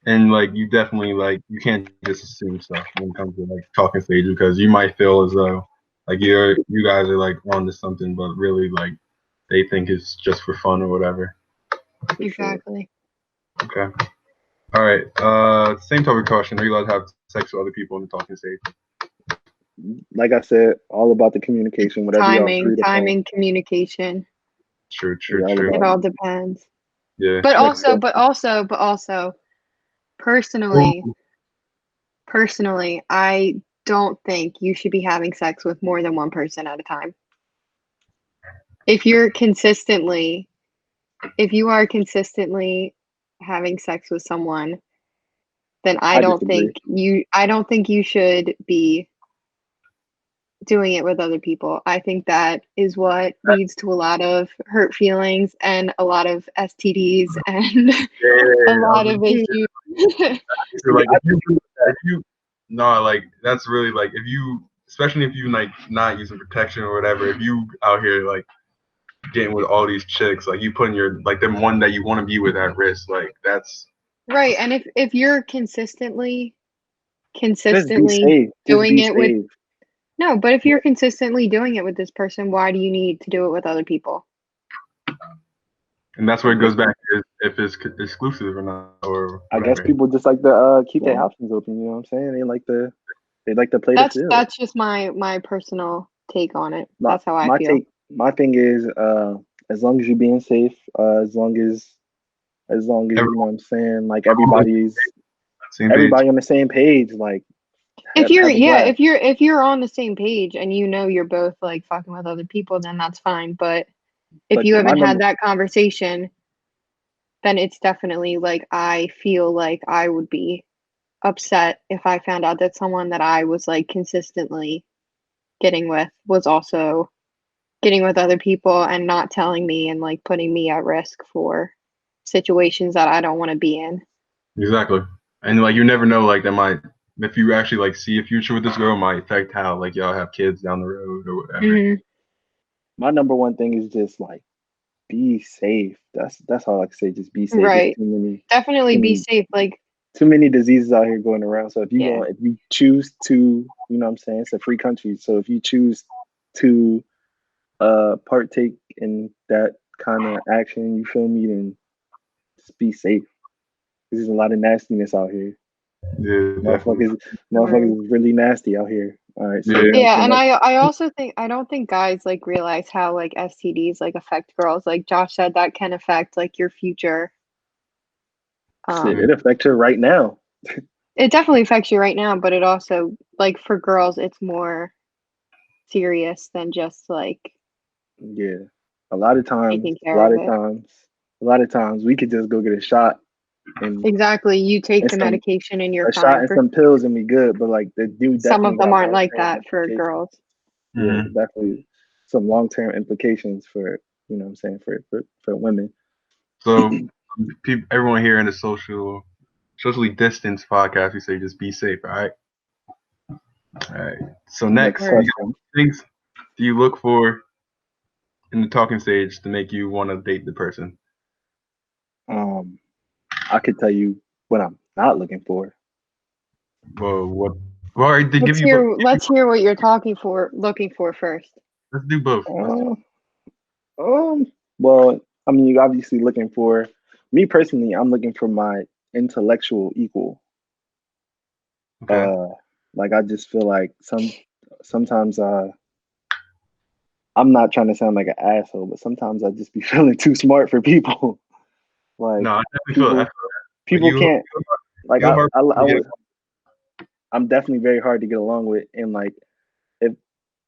And like you definitely like you can't just assume stuff when it comes to like talking stage because you might feel as though like you guys are like on to something, but really like they think it's just for fun or whatever. For sure. Exactly. Okay. All right. Same topic question. Are you allowed to have sex with other people in the talking stage? Like I said, all about the communication, whatever y'all agreed upon. Timing, communication. True. Yeah, all It about all it. depends. Yeah. But Next also, question. personally, Ooh, I don't think you should be having sex with more than one person at a time. If you are consistently having sex with someone, then I I don't disagree. think you should be doing it with other people. I think that is what leads to a lot of hurt feelings and a lot of STDs and a yeah. I lot was of issues. so, See, like I disagree with that. if you no like that's really like if you especially if you like not using protection or whatever if you out here like getting with all these chicks like you putting your like the one that you want to be with at risk like that's Right, and if you're Just be consistently safe. Just doing be it with safe. no, but if you're consistently doing it with this person, why do you need to do it with other people? and that's where it goes back to if it's exclusive or not or I guess whatever. people just like to keep their Yeah. options open. You know what I'm saying? They like to play the field. That's just my personal take on it. My That's how I my feel. take. My thing is, as long as you're being safe, as long as you know Everyone what I'm saying, like on same page. everybody on the same page, like have a blast. If you're on the same page and you know you're both like fucking with other people, then that's fine. But if But you my haven't had number, that conversation, then it's definitely like I feel like I would be upset if I found out that someone that I was like consistently getting with was also getting with other people and not telling me and like putting me at risk for situations that I don't want to be in. Exactly. And like you never know like that might if you actually like see a future with this girl might affect how like y'all have kids down the road or whatever. my number one thing is just like be safe. That's all I can say. Just be safe. It's Right. Definitely too be many, safe. Like, too many diseases out here going around. So yeah. if you choose to, you know what I'm saying, it's a free country. So if you choose to partake in that kind of action, you feel me, then just be safe. There's a lot of nastiness out here. Yeah, definitely. Motherfuckers, Right. motherfuckers is really nasty out here. All right, so Yeah. you know what Yeah, I'm and saying? I also think I don't think guys like realize how like STDs like affect girls. Like Josh said, that can affect like your future. Shit, Um, it affects her right now. it definitely affects you right now, but it also like for girls, it's more serious than just like Yeah, a lot of times, taking a care lot of of it. times, a lot of times we could just go get a shot and Exactly. You take and the some medication and you're a shot fine. and For some pills and we good. But like the dude some of definitely them got aren't long like term that for implications. girls. Yeah, Mm-hmm. definitely some long term implications for you know what I'm saying for women. So everyone here in the socially distanced podcast, we say just be safe, all right? All right. So Next next, Right. question. things do you look for in the talking stage to make you want to date the person? I could tell you what I'm not looking for. Well, what? Well, all right, they give you both. Let's hear what you're looking for first. Let's do both. Uh, well, I mean, you're obviously looking for me personally. I'm looking for my intellectual equal. Okay. Uh, like I just feel like sometimes I'm not trying to sound like an asshole, but sometimes I just be feeling too smart for people. Like No, I definitely feel that. people Like people can't like you hard I to get. would I'm definitely very hard to get along with, and like if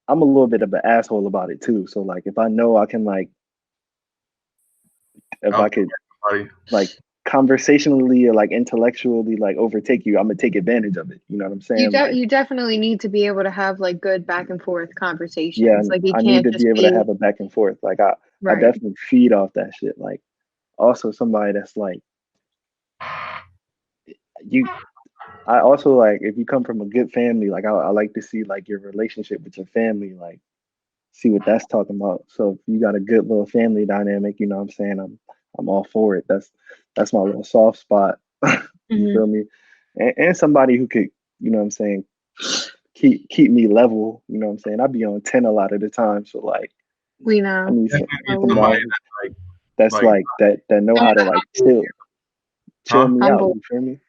I'm a little bit of an asshole about it too. So like if I know I can like if I Out could somebody. like conversationally or like intellectually like overtake you, I'm gonna take advantage of it. You know what I'm saying? Like You definitely need to be able to have like good back and forth yeah, conversations. Like it I need can't to be just able to be have a back and forth. Like I right. definitely feed off that shit. Like also somebody that's like you I also like if you come from a good family, like I like to see like your relationship with your family, like see what that's talking about. So if you got a good little family dynamic, you know what I'm saying? I'm all for it. That's my little soft spot. You Mhm. feel me? And somebody who could, you know what I'm saying, keep me level. You know what I'm saying? I be on 10 a lot of the time, so like We I know. need Definitely need somebody somebody like that's like like that know how to like chill huh? me out. Humble, You feel me?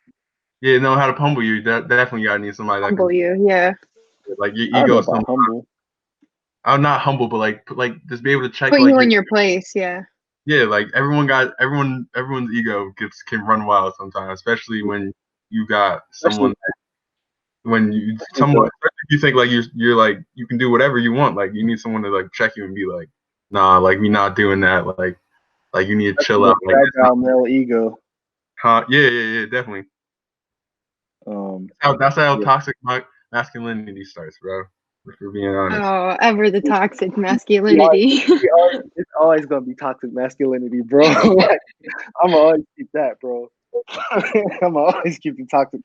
Yeah, know how to humble you. That definitely gotta need somebody that can humble you. Yeah. like your I don't know ego is about some humble. I'm not humble, but like just be able to check Put like you your in your place. Yeah. yeah, like everyone's ego can run wild sometimes, especially when you got Especially, someone when you especially someone the especially if you think like you're like you can do whatever you want, like you need someone to like check you and be like, nah, like we not doing that, like you need to chill especially the out, like it's not fragile male ego. huh? Yeah, definitely. Um, That's how yeah. toxic masculinity starts, bro. If we're being honest. Oh, ever the toxic We always, masculinity. it's always gonna be toxic masculinity, bro. Like, I'm gonna always keep that, bro. I'm gonna always keep the toxic.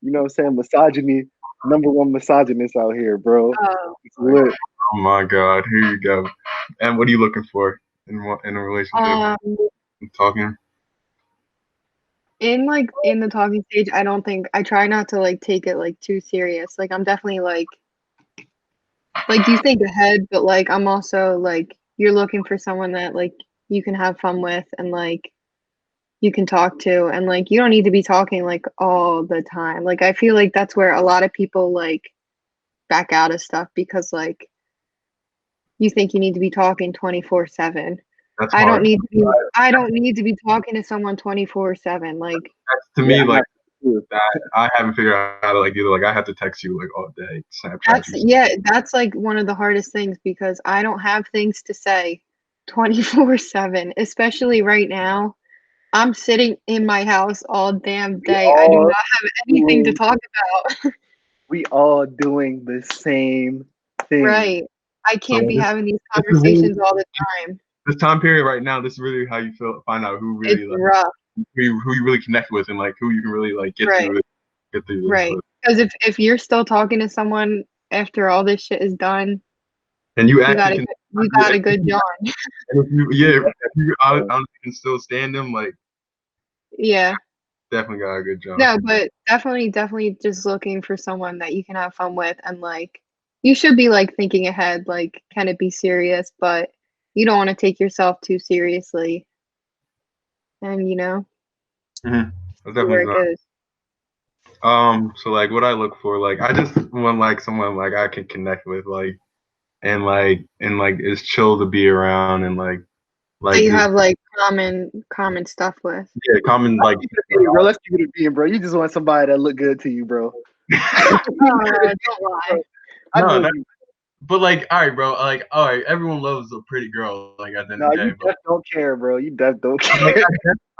You know what I'm saying? Misogyny, number one misogynist out here, bro. Oh, It's Lord. lit. Oh my God, here you go. And what are you looking for in a relationship? Um, Talking. in the talking stage, I don't think I try not to like take it like too serious. Like I'm definitely like you think ahead, but like I'm also like you're looking for someone that like you can have fun with and like you can talk to and like you don't need to be talking like all the time. Like I feel like that's where a lot of people like back out of stuff because like you think you need to be talking 24/7. That's I don't hard. need to be I don't need to be talking to someone 24/7. Like That's to Yeah, me I'm like not sure. that. I haven't figured out how to like either. Like I have to text you like all day, Snapchat that's you. yeah, that's like one of the hardest things because I don't have things to say 24/7, especially right now. I'm sitting in my house all damn We day. I do all not have anything to doing talk about. we all doing the same thing. Right. I So can't be having these this is really conversations all the time. this time period right now. This is really how you find out who It's really like rough. who you really connect with and like who you can really like Right. get through this Right. with. Because if you're still talking to someone after all this shit is done, And you you got actually a can you got a good John. and if you We yeah definitely if you doing. honestly can still stand them like Yeah. definitely got a good job. No, but definitely just looking for someone that you can have fun with and like you should be like thinking ahead, like can it be serious, but you don't want to take yourself too seriously and Mm-hmm. That's see where definitely it not. goes. So like what I look for, like I just want like someone like I can connect with, like and like it's chill to be around and That like you just have like common stuff with. yeah, common Let's like keep it a being, bro. Let's keep it a being, bro. You just want somebody that look good to you, bro. Oh, don't lie. I no, know not, you. but like all right, bro, like all right, everyone loves a pretty girl, like at the end No, of the you day, but def don't care, bro. You def don't like care.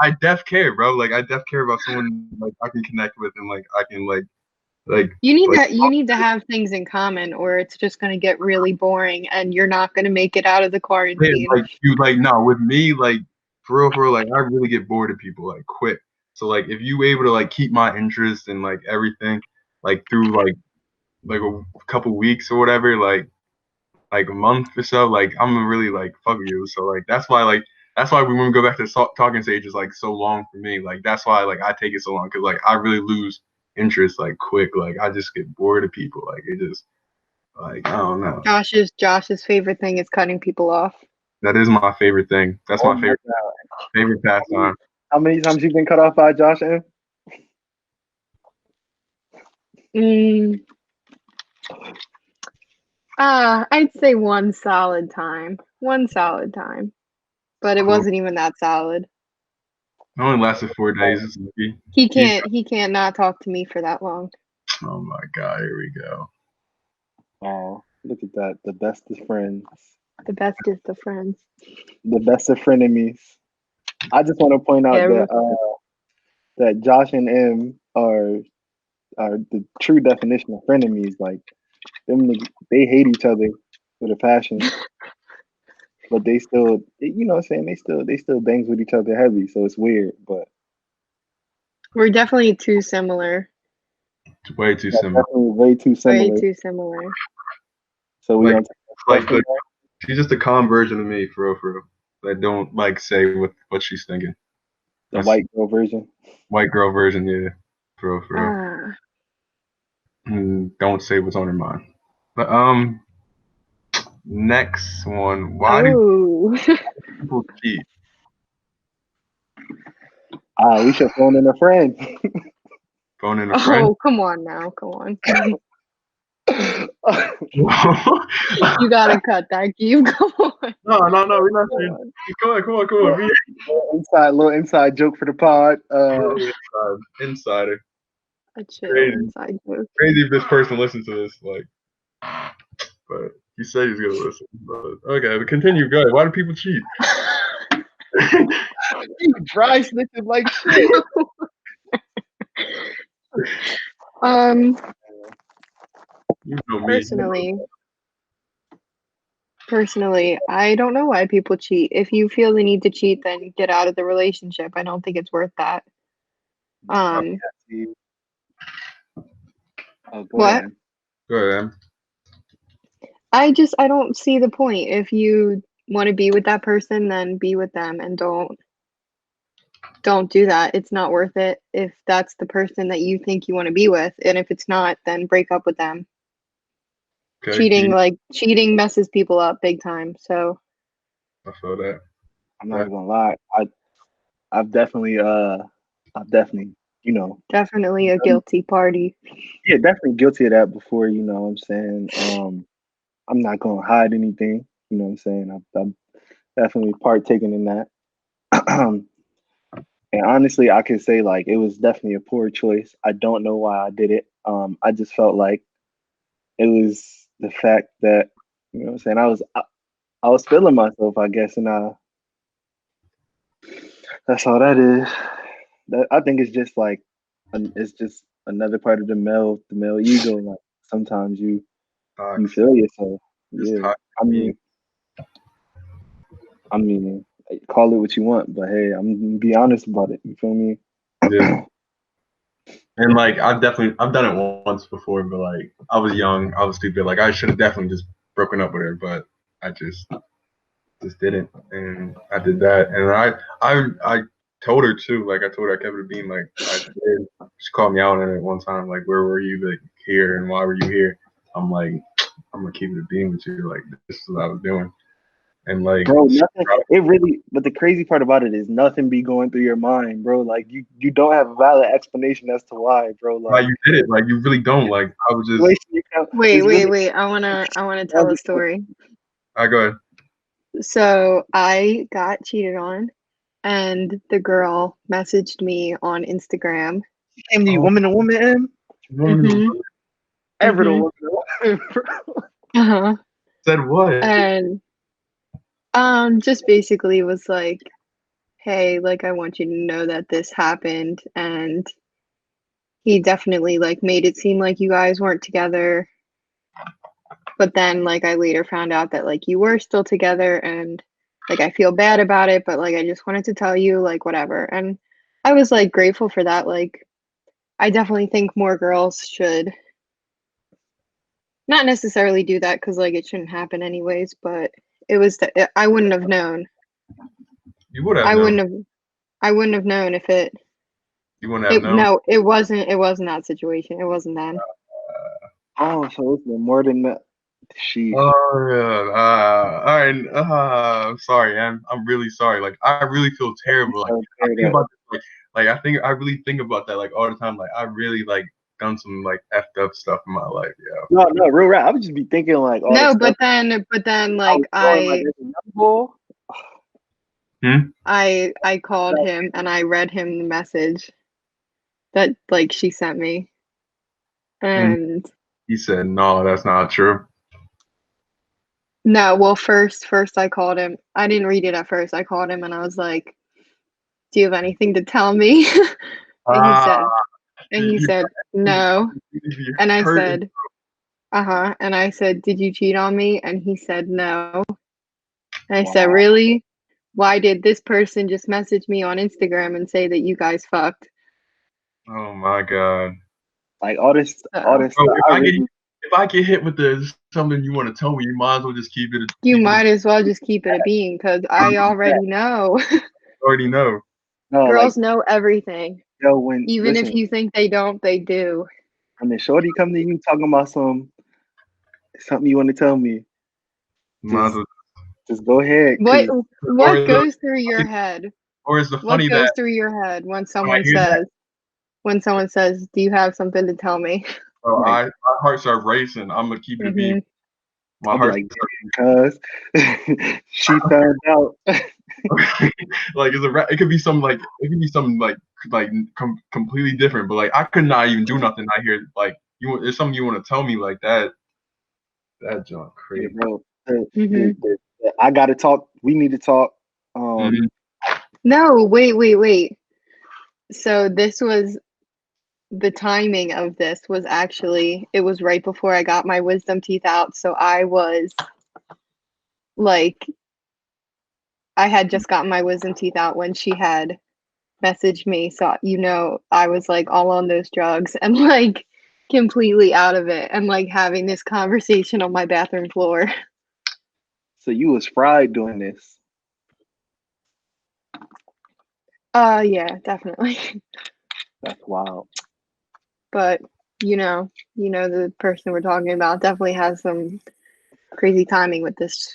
I def care, bro, like I def care about someone like I can connect with and like I can like like You need to have things in common or it's just going to get really boring and you're not going to make it out of the yeah, quarantine. like you like no with me like for real, like I really get bored of people like quick. So like if you able to like keep my interest and like everything like through like a couple weeks or whatever, like a month or so, like I'm gonna really like fuck with you. So that's why when we go back to talking stage is like so long for me. Like that's why like I take it so long because like I really lose interest like quick. Like I just get bored of people. Like it just like I don't know. Josh's favorite thing is cutting people off. That is my favorite thing. That's Oh my my favorite god. pastime. How many times you been cut off by Josh M? Mm, I'd say one solid time. One solid time. But it Cool. wasn't even that solid. It only lasted 4 days. It's lucky. He can't not talk to me for that long. Oh my god, here we go. Oh, look at that. The best of friends. The bestest of friends. The best of frenemies. I just want to point out Yeah, that Josh and M are the true definition of frenemies. Like they hate each other with a passion, but they still, you know, what I'm saying they still bangs with each other heavy. So it's weird, but we're definitely too similar. It's way too yeah, similar. definitely way too Way similar. too similar. So we Like gonna take this like question. she's just a calm version of me, for real, for real. That don't like say what she's thinking. The white girl version. White girl version, yeah. For real. Don't say what's on her mind. But next one. Why do people cheat? We should phone in a friend. Phone in a friend? Oh, come on now. Come on. You gotta cut that, Keith. Come on. No, we're not saying. Come on. Little inside joke for the pod. Insider. A chill inside joke. Crazy if this person listens to this, like, but he said he's gonna listen. But okay, but continue. Go ahead. Why do people cheat? You dry snitching like shit. You know me. Personally, I don't know why people cheat. If you feel the need to cheat, then get out of the relationship. I don't think it's worth that. What? Go ahead. I don't see the point. If you want to be with that person, then be with them, and don't do that. It's not worth it if that's the person that you think you want to be with, and if it's not, then break up with them. Okay, cheating messes people up big time. So I feel that. I'm not gonna lie. I've definitely, you know, definitely a guilty party. Yeah, definitely guilty of that before. You know what I'm saying? I'm not gonna hide anything. You know what I'm saying? I've definitely partaken in that. And honestly, I could say like it was definitely a poor choice. I don't know why I did it. I just felt like it was the fact that, you know what I'm saying, I was feeling myself, I guess, and that's all that is. I think it's just like it's just another part of the male ego. Like sometimes you feel yourself. Yeah. I mean, call it what you want, but hey, I'm gonna be honest about it. You feel me? Yeah. And like I've done it once before, but like I was young, I was stupid. Like I should have definitely just broken up with her, but I just didn't, and I did that. And I told her too. Like I told her I kept it being like I did. She called me out on it one time. Like, where were you? Like here, and why were you here? I'm like, I'm gonna keep it a being with you. Like this is what I was doing. And like, bro, nothing. It really. But the crazy part about it is nothing be going through your mind, bro. Like you don't have a valid explanation as to why, bro. Like why you did it. Like you really don't. Like I was just. Wait. I wanna tell a story. All right, go ahead. So I got cheated on, and the girl messaged me on Instagram. Woman to woman. Ever the woman to woman, bro. Said what? And just basically was like, hey, like I want you to know that this happened, and he definitely like made it seem like you guys weren't together. But then like I later found out that like you were still together, and like I feel bad about it, but like I just wanted to tell you, like whatever. And I was like grateful for that. Like I definitely think more girls should not necessarily do that, because like it shouldn't happen anyways, but it was I wouldn't have known. You would have I wouldn't have known if it. You wouldn't have known? No, it wasn't that situation. It wasn't then. Oh, so it's been more than that. She. Oh yeah. All right. I'm sorry. I'm really sorry. Like I really feel terrible. Like I think about this, I really think about that like all the time. Like I really like done some like effed up stuff in my life. Yeah. No, real rap. I would just be thinking like. No, but then like I called him and I read him the message that like she sent me, and he said, "No, that's not true." No, well, first I called him. I didn't read it at first. I called him and I was like, "Do you have anything to tell me?" And he said, "No." And I said, And I said, "Did you cheat on me?" And he said, "No." And I said, "Really? Why did this person just message me on Instagram and say that you guys fucked?" Oh my God. Like all this Bro, if I get hit with something you want to tell me, you might as well just keep it. You might as well just keep it a being, because I already know. Already know. No, like Girls know everything. yo, when Even if listen, you think they don't, they do. when the shorty come to you talking about something you want to tell me, Might as just well- just go ahead, What cause Or what is the goes through your head? or is the What funny goes that through your head when I hear that, when someone says, "Do you have something to tell me?" bro, like my heart starts racing. I'm gonna keep it a beat. hmm My I'll be heart like, cause she found out. like it could be some like it could be something like completely different, but like I could not even do nothing. I hear like there's something you want to tell me like that. That junk Yeah, crazy. bro. hmm I gotta talk. We need to talk. Mhm. No, wait. So this was the timing of this was actually it was right before I got my wisdom teeth out. So I was like I had just gotten my wisdom teeth out when she had messaged me. So I was like all on those drugs and like completely out of it and like having this conversation on my bathroom floor. So you was fried doing this. Yeah, definitely. That's wild. But the person we're talking about definitely has some crazy timing with This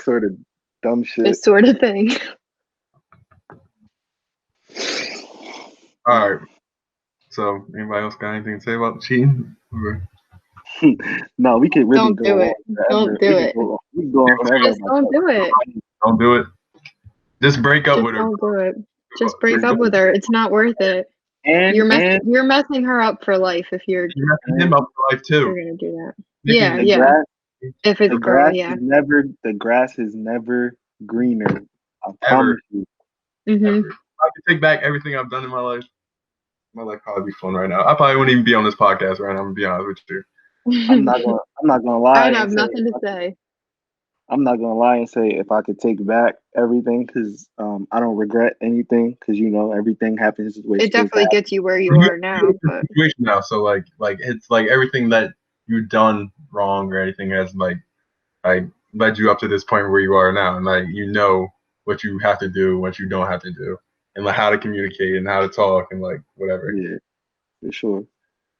sort of dumb shit. this sort of thing. All right. So anybody else got anything to say about cheating? No, we could really Don't go do on it. forever. Don't do it. We could go on forever Just about don't that. do it. Don't do it. Just break up Just with her. don't do it. Just break Break up up. with her. It's not worth it. And You're messing her up for life if you're You messing him up for life too. gonna do that. Making the Yeah. grass, If it's the girl, grass yeah. is never greener. I ever, promise you. hmm ever. I could take back everything I've done in my life. My life probably be fun right now. I probably wouldn't even be on this podcast right now. I'm gonna be honest with you. I'm not gonna lie I'd have and say nothing to say. I'm not gonna lie and say if I could take back everything because I don't regret anything because everything happens the way it's It supposed to definitely happen. gets you where you You're are in now, a but situation now, so like it's like everything that you've done wrong or anything has like led you up to this point where you are now, and like you know what you have to do, what you don't have to do, and like how to communicate and how to talk and like whatever. Yeah, for sure.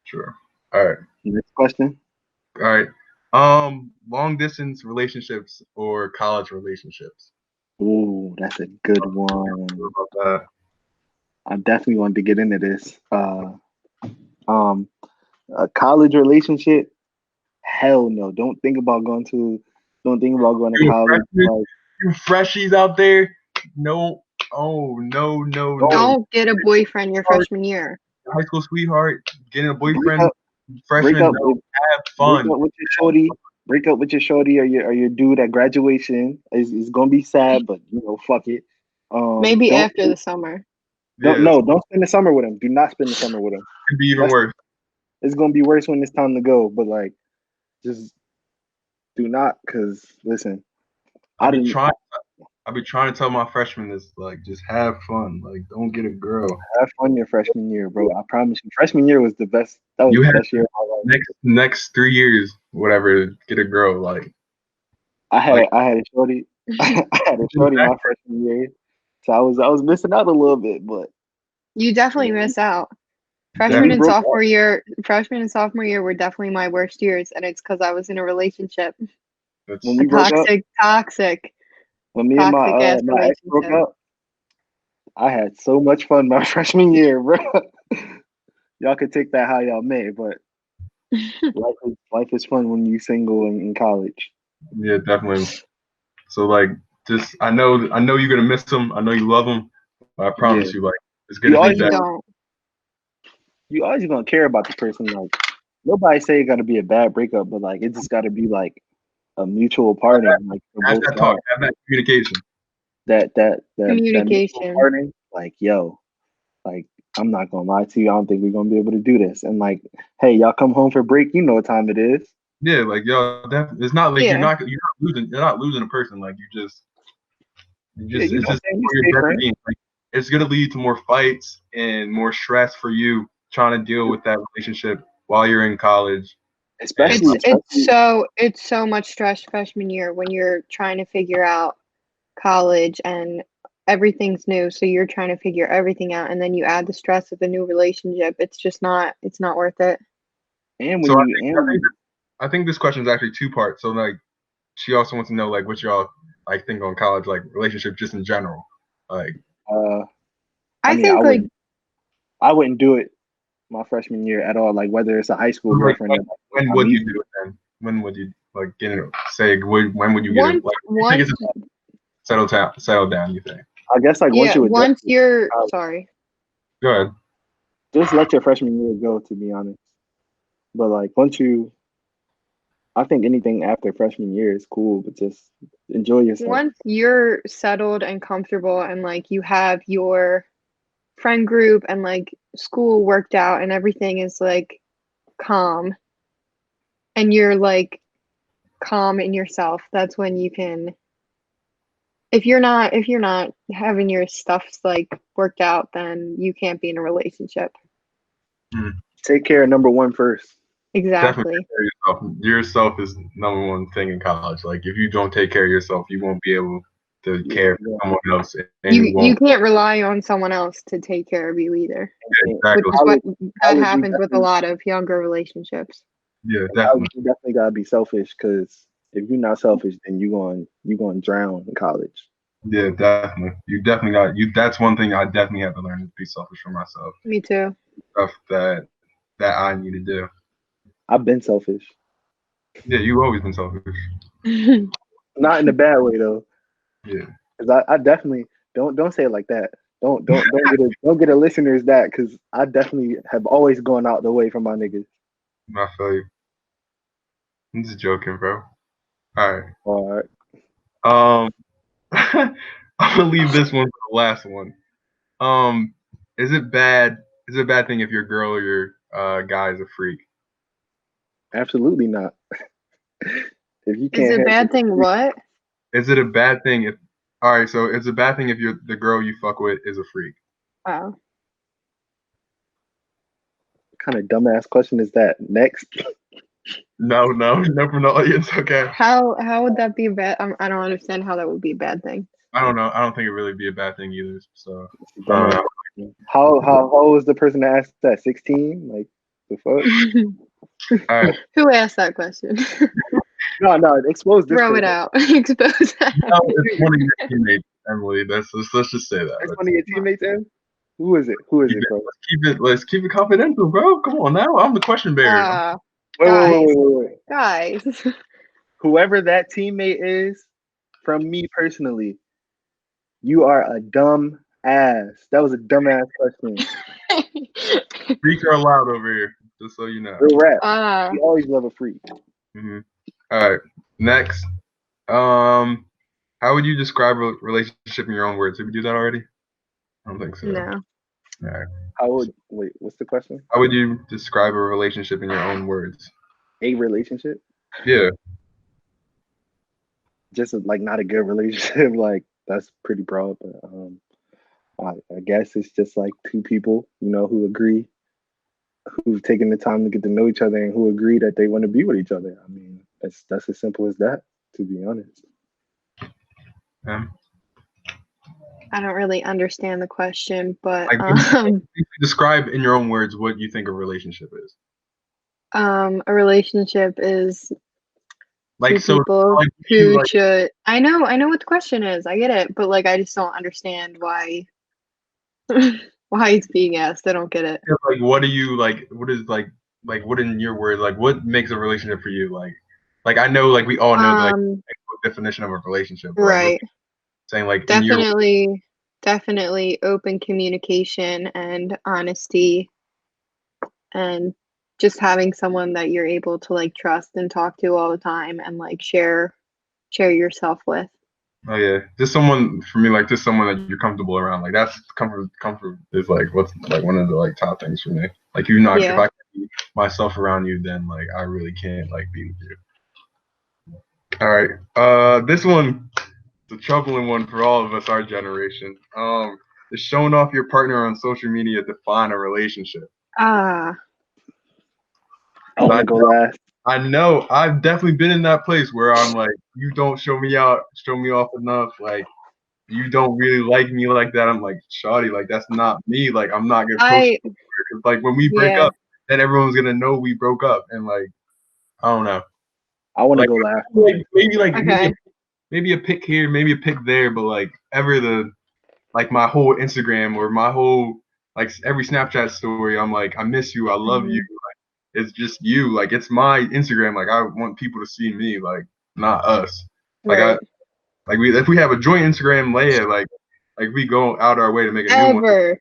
Sure. All right. Next question. All right. Long distance relationships or college relationships. Ooh, that's a good What one. about that? I definitely wanted to get into this. Um, a college relationship? Hell no. Don't think about going to You college. freshmen, Like, you freshies out there. No. Oh no no don't no. don't get a boyfriend your freshman year. High school sweetheart, getting a break boyfriend, up. Break freshman. up. No, have Break fun. up with your shorty. Break up with your shorty or your dude at graduation. It's gonna be sad, but fuck it. Maybe Don't after the summer. don't Yeah, it no, don't spend the summer with him. Do not spend the summer with him. could be even That's worse. it's gonna be worse when it's time to go. But like, just do not, cause listen, I I be didn't trying. I be trying to tell my freshmen this, like, just have fun. Like, don't get a girl. have fun your freshman year, bro. I promise you, freshman year was the best. That was You the have best year of my life. next 3 years, whatever, get a girl. Like I had a shorty. I had a shorty my freshman year, so I was missing out a little bit, but You definitely miss out. we definitely. broke up. Freshman and sophomore year were definitely my worst years, and it's because I was in a relationship, When That's a we broke up, toxic when me and ass my ex broke relationship. up, I had so much fun my freshman year, bro. Y'all could take that how y'all may, but life is fun when you single and in college. yeah, definitely. So like, just I know you're gonna miss them. I know you love them. But I Yeah, promise you, like, it's you gonna be But always you better. gonna don't. you always gonna care about the person. Like nobody say it gotta be a bad breakup, but like it just gotta be like a mutual parting, like for Have both that talk. sides. Have that communication. That mutual Communication. parting, like yo, like I'm not gonna lie to you, I don't think we're gonna be able to do this. And like, hey, y'all come home for break, you know what time it is. Yeah, like yo, definitely. It's not like Yeah. you're not losing a person. Like Yeah, you it's know what just I'm saying? We for your stay friends. jeopardy. Like it's gonna lead to more fights and more stress for you trying to deal with that relationship while you're in college. And Especially, especially It's so much stress freshman year when you're trying to figure out college and everything's new, so you're trying to figure everything out, and then you add the stress of a new relationship. It's not worth it. And So when you I think this question is actually two parts. So like, she also wants to know like what y'all like think on college, like relationship just in general. Like, I mean, think like I wouldn't do it my freshman year at all. Like whether it's a high school like, girlfriend. when would you do it then? When would you like get it? Say when would you get it? Like, you think it's settle down? You think? I guess like yeah, once you're sorry. Go ahead. Just let your freshman year go, to be honest. But like I think anything after freshman year is cool, but just enjoy yourself. Once you're settled and comfortable and like you have your friend group and like school worked out and everything is like calm and you're like calm in yourself, that's when you can, if you're not having your stuff like worked out, then you can't be in a relationship. Take care of number one first. Exactly. Definitely take care of yourself. Yourself is number one thing in college. Like if you don't take care of yourself, you won't be able to care for someone else. And you can't rely on someone else to take care of you either. Yeah, exactly. Which is what that happens with a lot of younger relationships. Yeah, definitely. You definitely gotta be selfish, because if you're not selfish, then you're going to drown in college. Yeah, definitely. You definitely got you. That's one thing I definitely have to learn, to be selfish for myself. Me too. Stuff that I need to do. I've been selfish. Yeah, you've always been selfish. Not in a bad way though. Yeah. Because I definitely don't say it like that. Don't get a listeners that, because I definitely have always gone out the way for my niggas. I feel you. I'm just joking, bro. All All right. I'm gonna leave this one for the last one. Is it bad thing if your girl or your guy is a freak? Absolutely not. If you can't Is it a bad thing what? Is it a bad thing if alright, so it's a bad thing if the girl you fuck with is a freak? Oh. What kind of dumbass question is that? Next. No from the audience. Okay. How would that be bad? I don't understand how that would be a bad thing. I don't know. I don't think it really be a bad thing either. So How old was the person that asked that? 16? Like the fuck? all right. Who asked that question? No, expose this. Throw it out. Expose that. No, it's one of your teammates, Emily. Let's just say that. It's one of your teammates, Em? Who is it, bro? Let's keep it confidential, bro. Come on now. I'm the question bearer. Wait. Guys. Whoever that teammate is, from me personally, you are a dumb ass. That was a dumb ass question. Freaks are allowed over here, just so you know. Real rap. We always love a freak. Mm-hmm. All right. Next. How would you describe a relationship in your own words? Did we do that already? I don't think so. No. All right. What's the question? How would you describe a relationship in your own words? A relationship? Yeah. Just like not a good relationship. Like that's pretty broad, but I guess it's just like two people, who agree, who've taken the time to get to know each other, and who agree that they want to be with each other. I mean, that's as simple as that, to be honest. I don't really understand the question, but describe in your own words what you think a relationship is. A relationship is like two people who should. I know what the question is. I get it, but like I just don't understand why it's being asked. I don't get it. Like, what do you like? What is like what in your words? Like, what makes a relationship for you? Like I know, like we all know the definition of a relationship, right? Saying like definitely open communication and honesty, and just having someone that you're able to like trust and talk to all the time and like share yourself with. Oh yeah, just someone for me, like just someone that you're comfortable around. Like that's comfort is like what's like one of the like top things for me. Like if I can't be myself around you, then like I really can't like be with you. All right, this one, the troubling one for all of us, our generation. Is showing off your partner on social media define a relationship? I want to go last. I know. I've definitely been in that place where I'm like, you don't show me off enough. Like, you don't really like me like that. I'm like, shawty, like that's not me. Like I'm not gonna post I it. 'Cause, like when we break yeah. up, then everyone's gonna know we broke up, and like I don't know. I want to Like go last. maybe like Okay. maybe a pic here, maybe a pic there, but like ever the like my whole Instagram or my whole like every Snapchat story, I'm like, I miss you, I love you. Mhm. Like, it's just you. Like it's my Instagram. Like I want people to see me, like not us. Like Right. if we have a joint Instagram layer, like we go out our way to make a new one. Ever.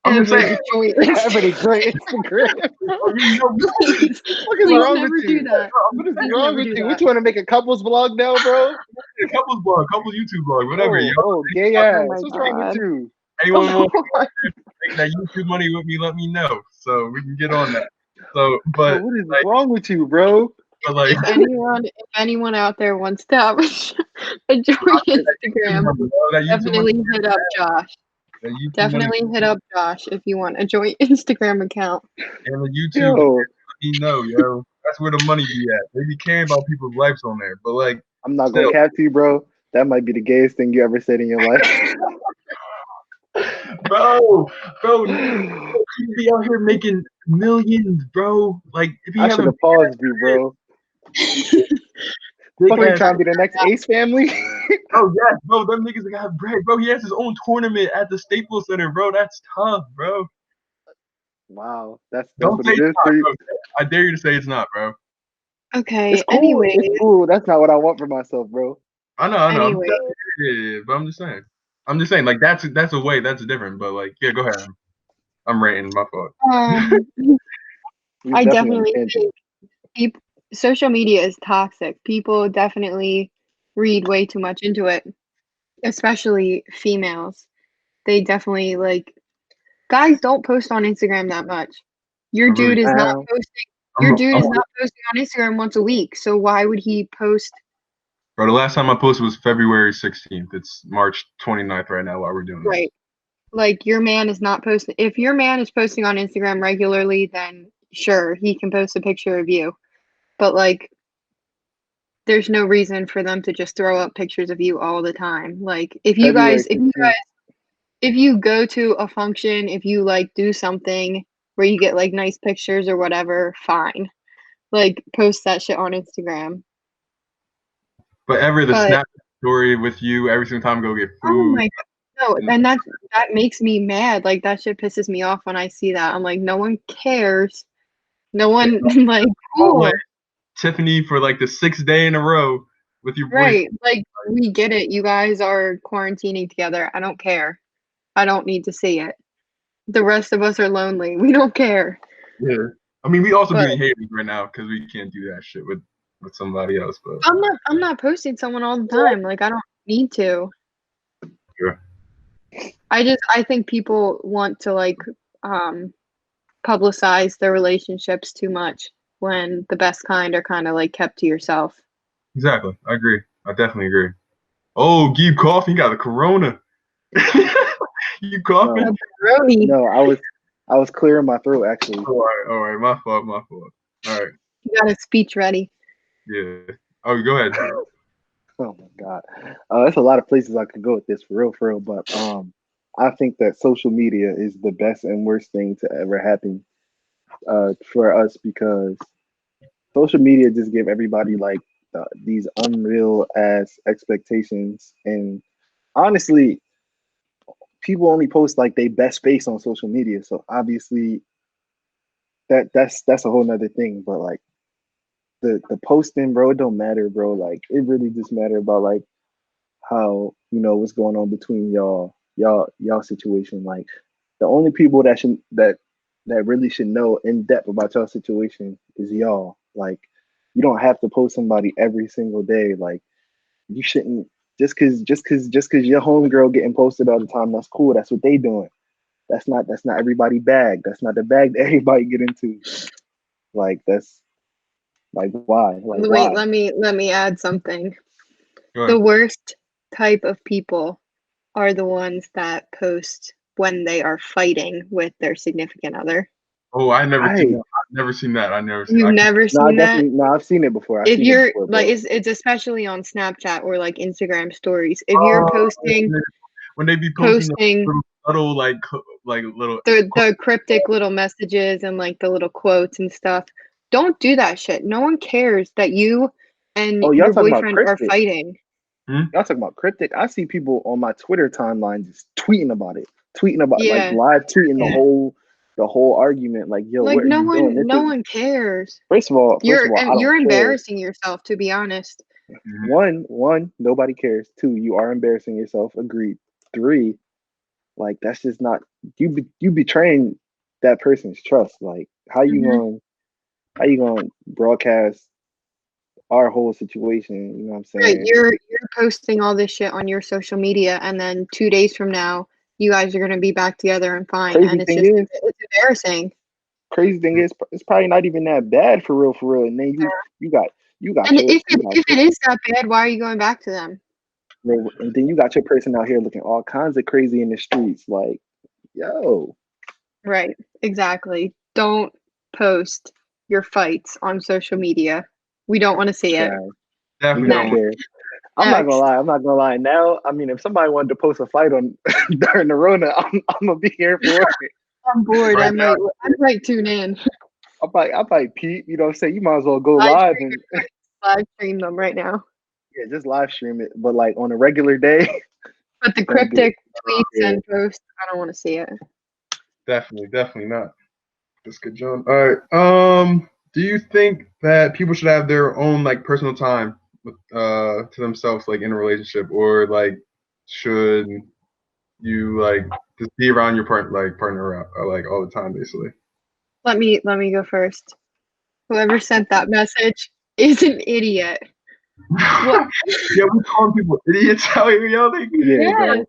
I'm just saying. Joint. Everybody great Instagram. Please. What is Please wrong never with do you? that. What is Please wrong never with do you? that. What you want to make a couples vlog now, bro? Couples blog, couples YouTube blog, whatever. Gay Oh ass. my What's wrong with God. you? Anyone want to make that YouTube money with me? Let me know so we can get on that. So, Bro, but what is like, wrong with you, bro? but like, If anyone out there wants to have a joint Instagram, that YouTube money, definitely hit up Josh. that YouTube Definitely money, hit up Josh if you want a joint Instagram account. and the YouTube. Yo, Let me know, yo. That's where the money be at. They be caring about people's lives on there, but like, I'm not gonna still, cap to you, bro. That might be the gayest thing you ever said in your life. bro, you be out here making millions, bro. Like, if you I should haven't have paused you, bro. big Fucking ass, trying to be the next Ace family. bro, yes, bro, them niggas got bread, bro. He has his own tournament at the Staples Center, bro. That's tough, bro. Wow, that's Don't what say it it's is not, for you. bro. I dare you to say it's not, bro. Okay. It's cool. That's not what I want for myself, bro. I know. Anyway. Yeah, but I'm just saying, like that's a way, that's different. But like, yeah, go ahead. I'm ranting. My fault. You're I definitely on definitely tangent. think social media is toxic. People definitely read way too much into it, especially females. They definitely like guys don't post on Instagram that much. Your I really, dude is not Now, posting. I'm, Your dude I'm, is not posting on Instagram once a week. So why would he post? bro. The last time I posted was February 16th. It's March 29th right now while we're doing this. Right. Like your man is not posting. If your man is posting on Instagram regularly, then sure, he can post a picture of you. But like there's no reason for them to just throw up pictures of you all the time. Like February 16th. if you go to a function, if you like do something where you get like nice pictures or whatever, fine. Like post that shit on Instagram. But ever the But Snap story with you every single time I go get oh food. my god. No, and that makes me mad. Like that shit pisses me off when I see that. I'm like, no one cares. No one like cool. Tiffany for like the 6th day in a row with your boyfriend. Right. Like we get it. You guys are quarantining together. I don't care. I don't need to see it. The rest of us are lonely. We don't care. Yeah. I mean, we also But being haters right now because we can't do that shit with somebody else. But I'm not posting someone all the time. Like I don't need to. sure. I think people want to like publicize their relationships too much when the best kind are kind of like kept to yourself. Exactly. I agree. I definitely agree. Oh, Gabe coughing. He got a corona. You coughing? No, Brody, no, I was clearing my throat actually. All right. My fault. All right. you got a speech ready. Yeah. Oh, go ahead. Oh my god, there's a lot of places I could go with this for real. But I think that social media is the best and worst thing to ever happen for us because social media just give everybody like these unreal ass expectations, and honestly, people only post like their best face on social media. So obviously, that's a whole nother thing. But like the posting, bro, it don't matter, bro. Like it really just matter about like how what's going on between y'all situation. Like the only people that really should know in depth about y'all situation is y'all. Like you don't have to post somebody every single day. Like you shouldn't just cause your homegirl getting posted all the time. That's cool. That's what they doing. That's not everybody bag. That's not the bag that everybody get into. Like that's like why? Like Wait, why? let me add something. Go The ahead. worst type of people are the ones that post when they are fighting with their significant other. Oh, I never seen I that. I've never seen that. I never seen. You've never no, I seen that? definitely no. I've seen it before. I've If seen it you're before, like bro. it's especially on Snapchat or like Instagram stories. If you're posting when they be posting Posting little subtle like little the cryptic little messages and like the little quotes and stuff. Don't do that shit. No one cares that you and Oh, y'all your talking about boyfriend are cryptic. fighting. Y'all talking about cryptic. I see people on my Twitter timeline just tweeting about it. Tweeting about like Yeah. live tweeting Yeah. the whole argument. Like, yo, Like what are you doing? This no is one cares. first of all, I You're don't care. embarrassing yourself, to be honest. One, nobody cares. Two, you are embarrassing yourself. Agreed. Three, like that's just not you betraying that person's trust. Like Mhm. how you gonna broadcast our whole situation? You know what I'm Right. saying? You're posting all this shit on your social media, and then 2 days from now, you guys are gonna be back together and fine. Crazy And thing is, it's embarrassing. it's probably not even that bad for real. And then you got you got And your you got if your it is that bad, why are you going back to them? and then you got your person out here looking all kinds of crazy in the streets. Like, yo, Right. Exactly. Don't post your fights on social media. We don't want to see it. trash. We definitely don't don't. Next. care. I'm not gonna Next. lie. I'm not gonna lie. Now, I mean, if somebody wanted to post a fight on during the Rona, I'm gonna be here for it. I'm bored. Right now, I might tune in. I might Pete. You know what I'm saying? You might as well go Live live stream, and live stream them right now. yeah, just live stream it. But like on a regular day, But the don't do it. cryptic tweets Yeah. and posts, I don't want to see it. definitely not. That's good, John. All right. Do you think that people should have their own like personal time to themselves, like in a relationship, or like should you like just be around your partner like all the time, basically? Let me go first. Whoever sent that message is an idiot. What? Yeah, we calling people idiots out here, yo. Yeah, bro. Yes.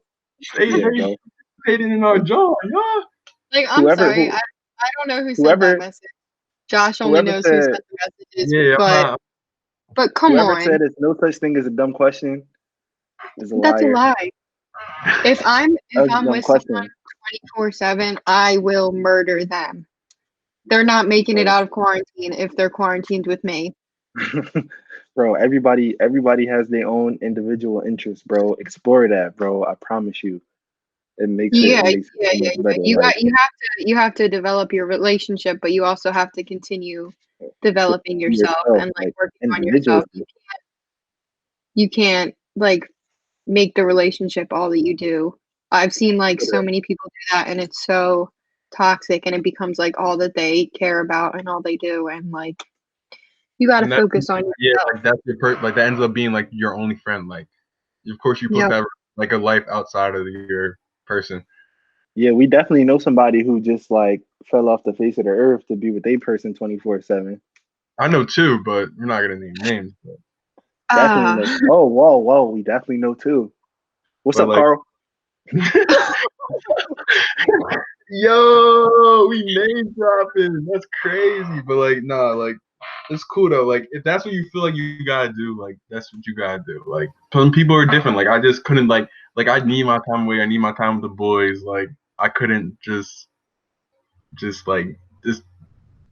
They Yeah, bro. hating in our jaw, yeah. Like, I'm Whoever sorry. who I don't know who sent that whoever message. Josh only whoever knows who said sent the messages, Yeah, I'm not. but come whoever on. said there's no such thing as a dumb question is a That's a liar. lie. If I'm That was a dumb with someone question. 24/7, I will murder them. They're not making it out of quarantine if they're quarantined with me. Bro, everybody has their own individual interests, bro. Explore that, bro. I promise you. It Yeah, makes it so much better. Like You have to develop your relationship, but you also have to continue to developing be yourself yourself, and like like working on individually. yourself. You can't like make the relationship all that you do. I've seen like so many people do that, and it's so toxic, and it becomes like all that they care about and all they do, and like you got to And that, focus on yeah, yourself. like that's like that ends up being like your only friend. Like, of course, you put Yeah. that like a life outside of your person. Yeah, we definitely know somebody who just like fell off the face of the earth to be with a person 24/7. I know too, but we're not gonna name names. Definitely Ah, know. Oh, whoa. We definitely know too. What's But up, like, Carl? yo, we name dropping. That's crazy. But like, nah, like it's cool though. Like if that's what you feel like you gotta do, like that's what you gotta do. Like some people are different. Like I just couldn't like I need my time away. I need my time with the boys. Like I couldn't just just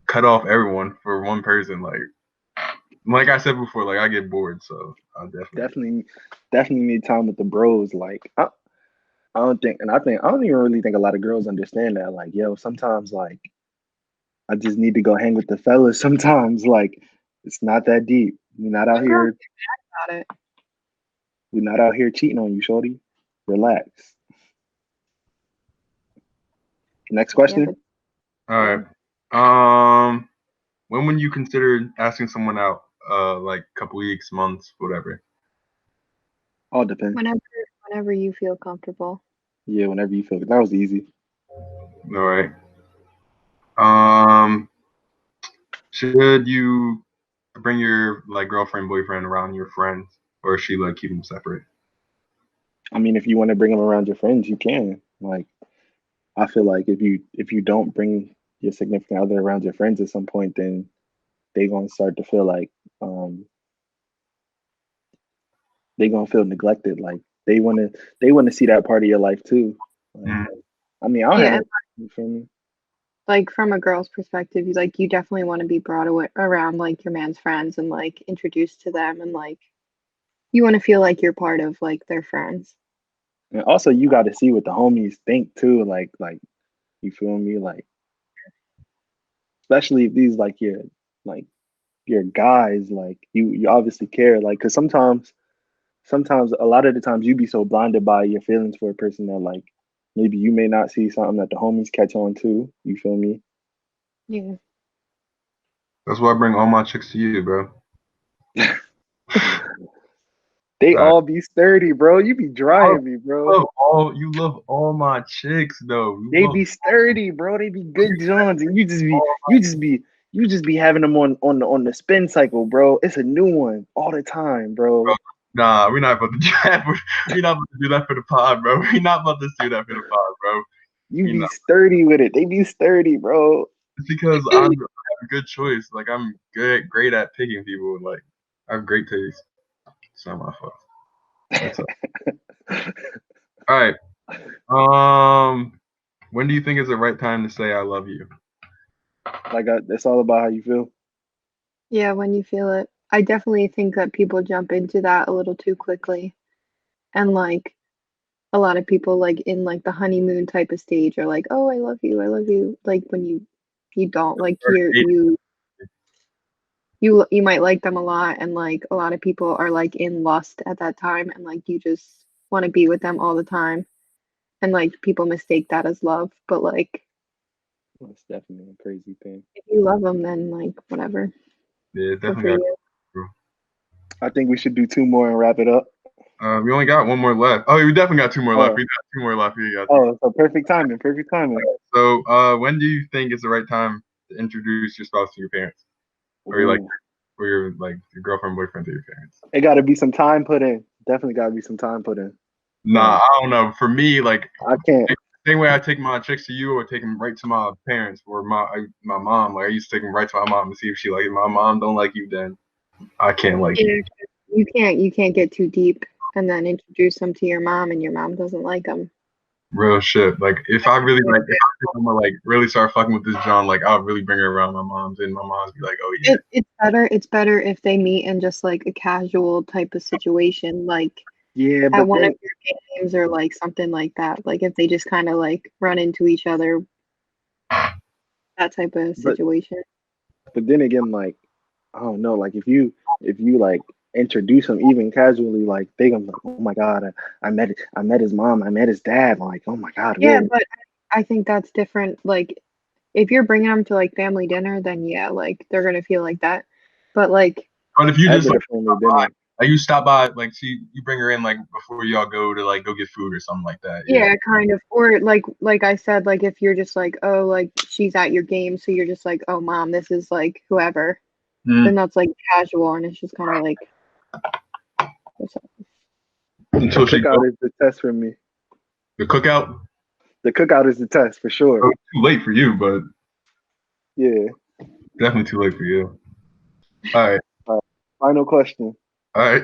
cut off everyone for one person. Like I said before, like I get bored, so I Definitely need time with the bros. Like I don't think, and I don't even really think a lot of girls understand that. Like, yo, sometimes like I just need to go hang with the fellas. Sometimes like it's not that deep. some girls get mad about it. We're not out here cheating on you, shorty. Relax. Next Yeah, question. but All right. When would you consider asking someone out? Like a couple weeks, months, whatever. All depends. whenever you feel comfortable. Yeah, whenever you feel it. That was easy. All right. Um, should you bring your like girlfriend, boyfriend around your friends, or should you like keep them separate? I mean, if you want to bring them around your friends, you can. Like, I feel like if you don't bring your significant other around your friends at some point, then they gonna start to feel like um they gonna feel neglected. Like they wanna see that part of your life too. Like, Mm. I mean, I don't Yeah, have and no. You feel me? like from a girl's perspective, you definitely want to be brought around like your man's friends and like introduced to them, and like you want to feel like you're part of like their friends. And also, you got to see what the homies think too. Like you feel me? Like, especially if these like your guys, like you obviously care. Like, cause sometimes a lot of the times you be so blinded by your feelings for a person that like maybe you may not see something that the homies catch on to. You feel me? Yeah. That's why I bring all my chicks to you, bro. They Right. all be sturdy, bro. You be drying me, bro. You love all my chicks though. You They love be sturdy, bro. They be good Johns, and all you just be having them on the spin cycle, bro. It's a new one all the time, bro. Nah, we're not about to do that. We're not about to do that for the pod, bro. We're not about to do that for the pod, bro. You You be know, sturdy with it. They be sturdy, bro. it's because I have a good choice. Like I'm great at picking people. Like I have great taste. It's not my fault. That's all right. When do you think is the right time to say I love you? Like it's all about how you feel. Yeah, when you feel it. I definitely think that people jump into that a little too quickly. And like a lot of people like in like the honeymoon type of stage are like, "Oh, I love you. I love you." Like when you don't like you might like them a lot and like a lot of people are like in lust at that time and like you just want to be with them all the time. And like people mistake that as love, but like That's definitely a crazy thing. if you love them then like whatever. Yeah, Good definitely for got. you. I think we should do two more and wrap it up. We only got one more left. Oh, we definitely got two more left. Oh, We got two more left. We got so perfect timing. Perfect timing. So, when do you think is the right time to introduce your spouse to your parents, or Ooh. your girlfriend, boyfriend to your parents? It got to be some time put in. Definitely got to be some time put in. Nah, I don't know. For me, like I can't. same way I take my chicks to you, or take them right to my parents or my mom. Like I used to take them right to my mom to see if she like. If my mom don't like you, then I can't like you. Yeah, you can't get too deep and then introduce them to your mom and your mom doesn't like them. Real shit. Like if I really like, if I think I'm gonna like really start fucking with this John, like I'll really bring her around my mom's, and my mom's be like, oh yeah. It's better if they meet in just like a casual type of situation, like Yeah, at but one then of your games or like something like that. Like if they just kind of like run into each other, that type of but situation. but then again, like I don't know, like if you like introduce them even casually, like they gonna be like, oh my god, I met his mom, I met his dad. I'm like, oh my god, Yeah, really? but I think that's different. Like if you're bringing them to like family dinner, then yeah, like they're gonna feel like that. But like But if you just Ever the family dinner. like you stop by, like you bring her in like before y'all go to like go get food or something like that. yeah, kind of. Or like I said, like if you're just like, oh, like she's at your game, so you're just like, oh, mom, this is like whoever. Then that's like casual, and it's just kind of like, what's up? Until The she cookout is the test for me. the cookout. The cookout is the test for sure. Oh, too late for you, but Yeah. definitely too late for you. All right, Final question. all right.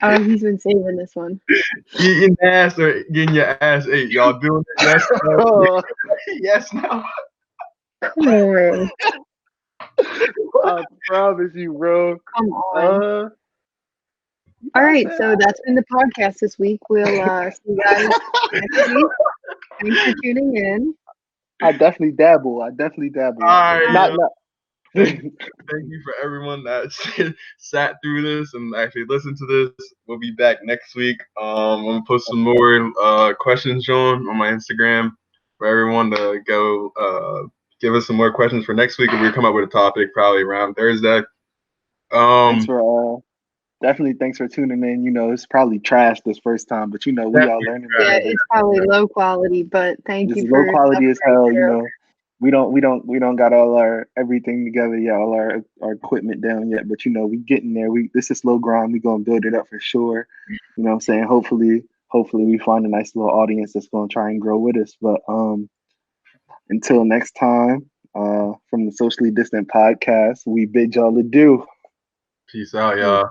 Oh, he's been saving this one. Eating ass or getting your ass ate? Y'all doing it? Yes. No? Oh, Yes. No. Come on, I promise you, bro. come on. You All gotta right, say so that's been the podcast this week. We'll see you guys next week. Thanks for tuning in. I definitely dabble. All right. Not Yo. not. Thank you for everyone that sat through this and actually listened to this. We'll be back next week. I'm gonna post some more questions, John, on my Instagram for everyone to go give us some more questions for next week, and we'll come up with a topic probably around Thursday. Thanks for definitely thanks for tuning in. You know, it's probably trash this first time, but you know, we all learning Yeah, together. it's probably low quality, but thank This you is low for quality as suffering hell, you through. know. We don't got all our everything together yet, all our equipment down yet, but you know, we getting there. This is slow grind. We gonna build it up for sure. You know what I'm saying? Hopefully we find a nice little audience that's gonna try and grow with us. But until next time, from the Socially Distant Podcast, we bid y'all adieu. Peace out, y'all.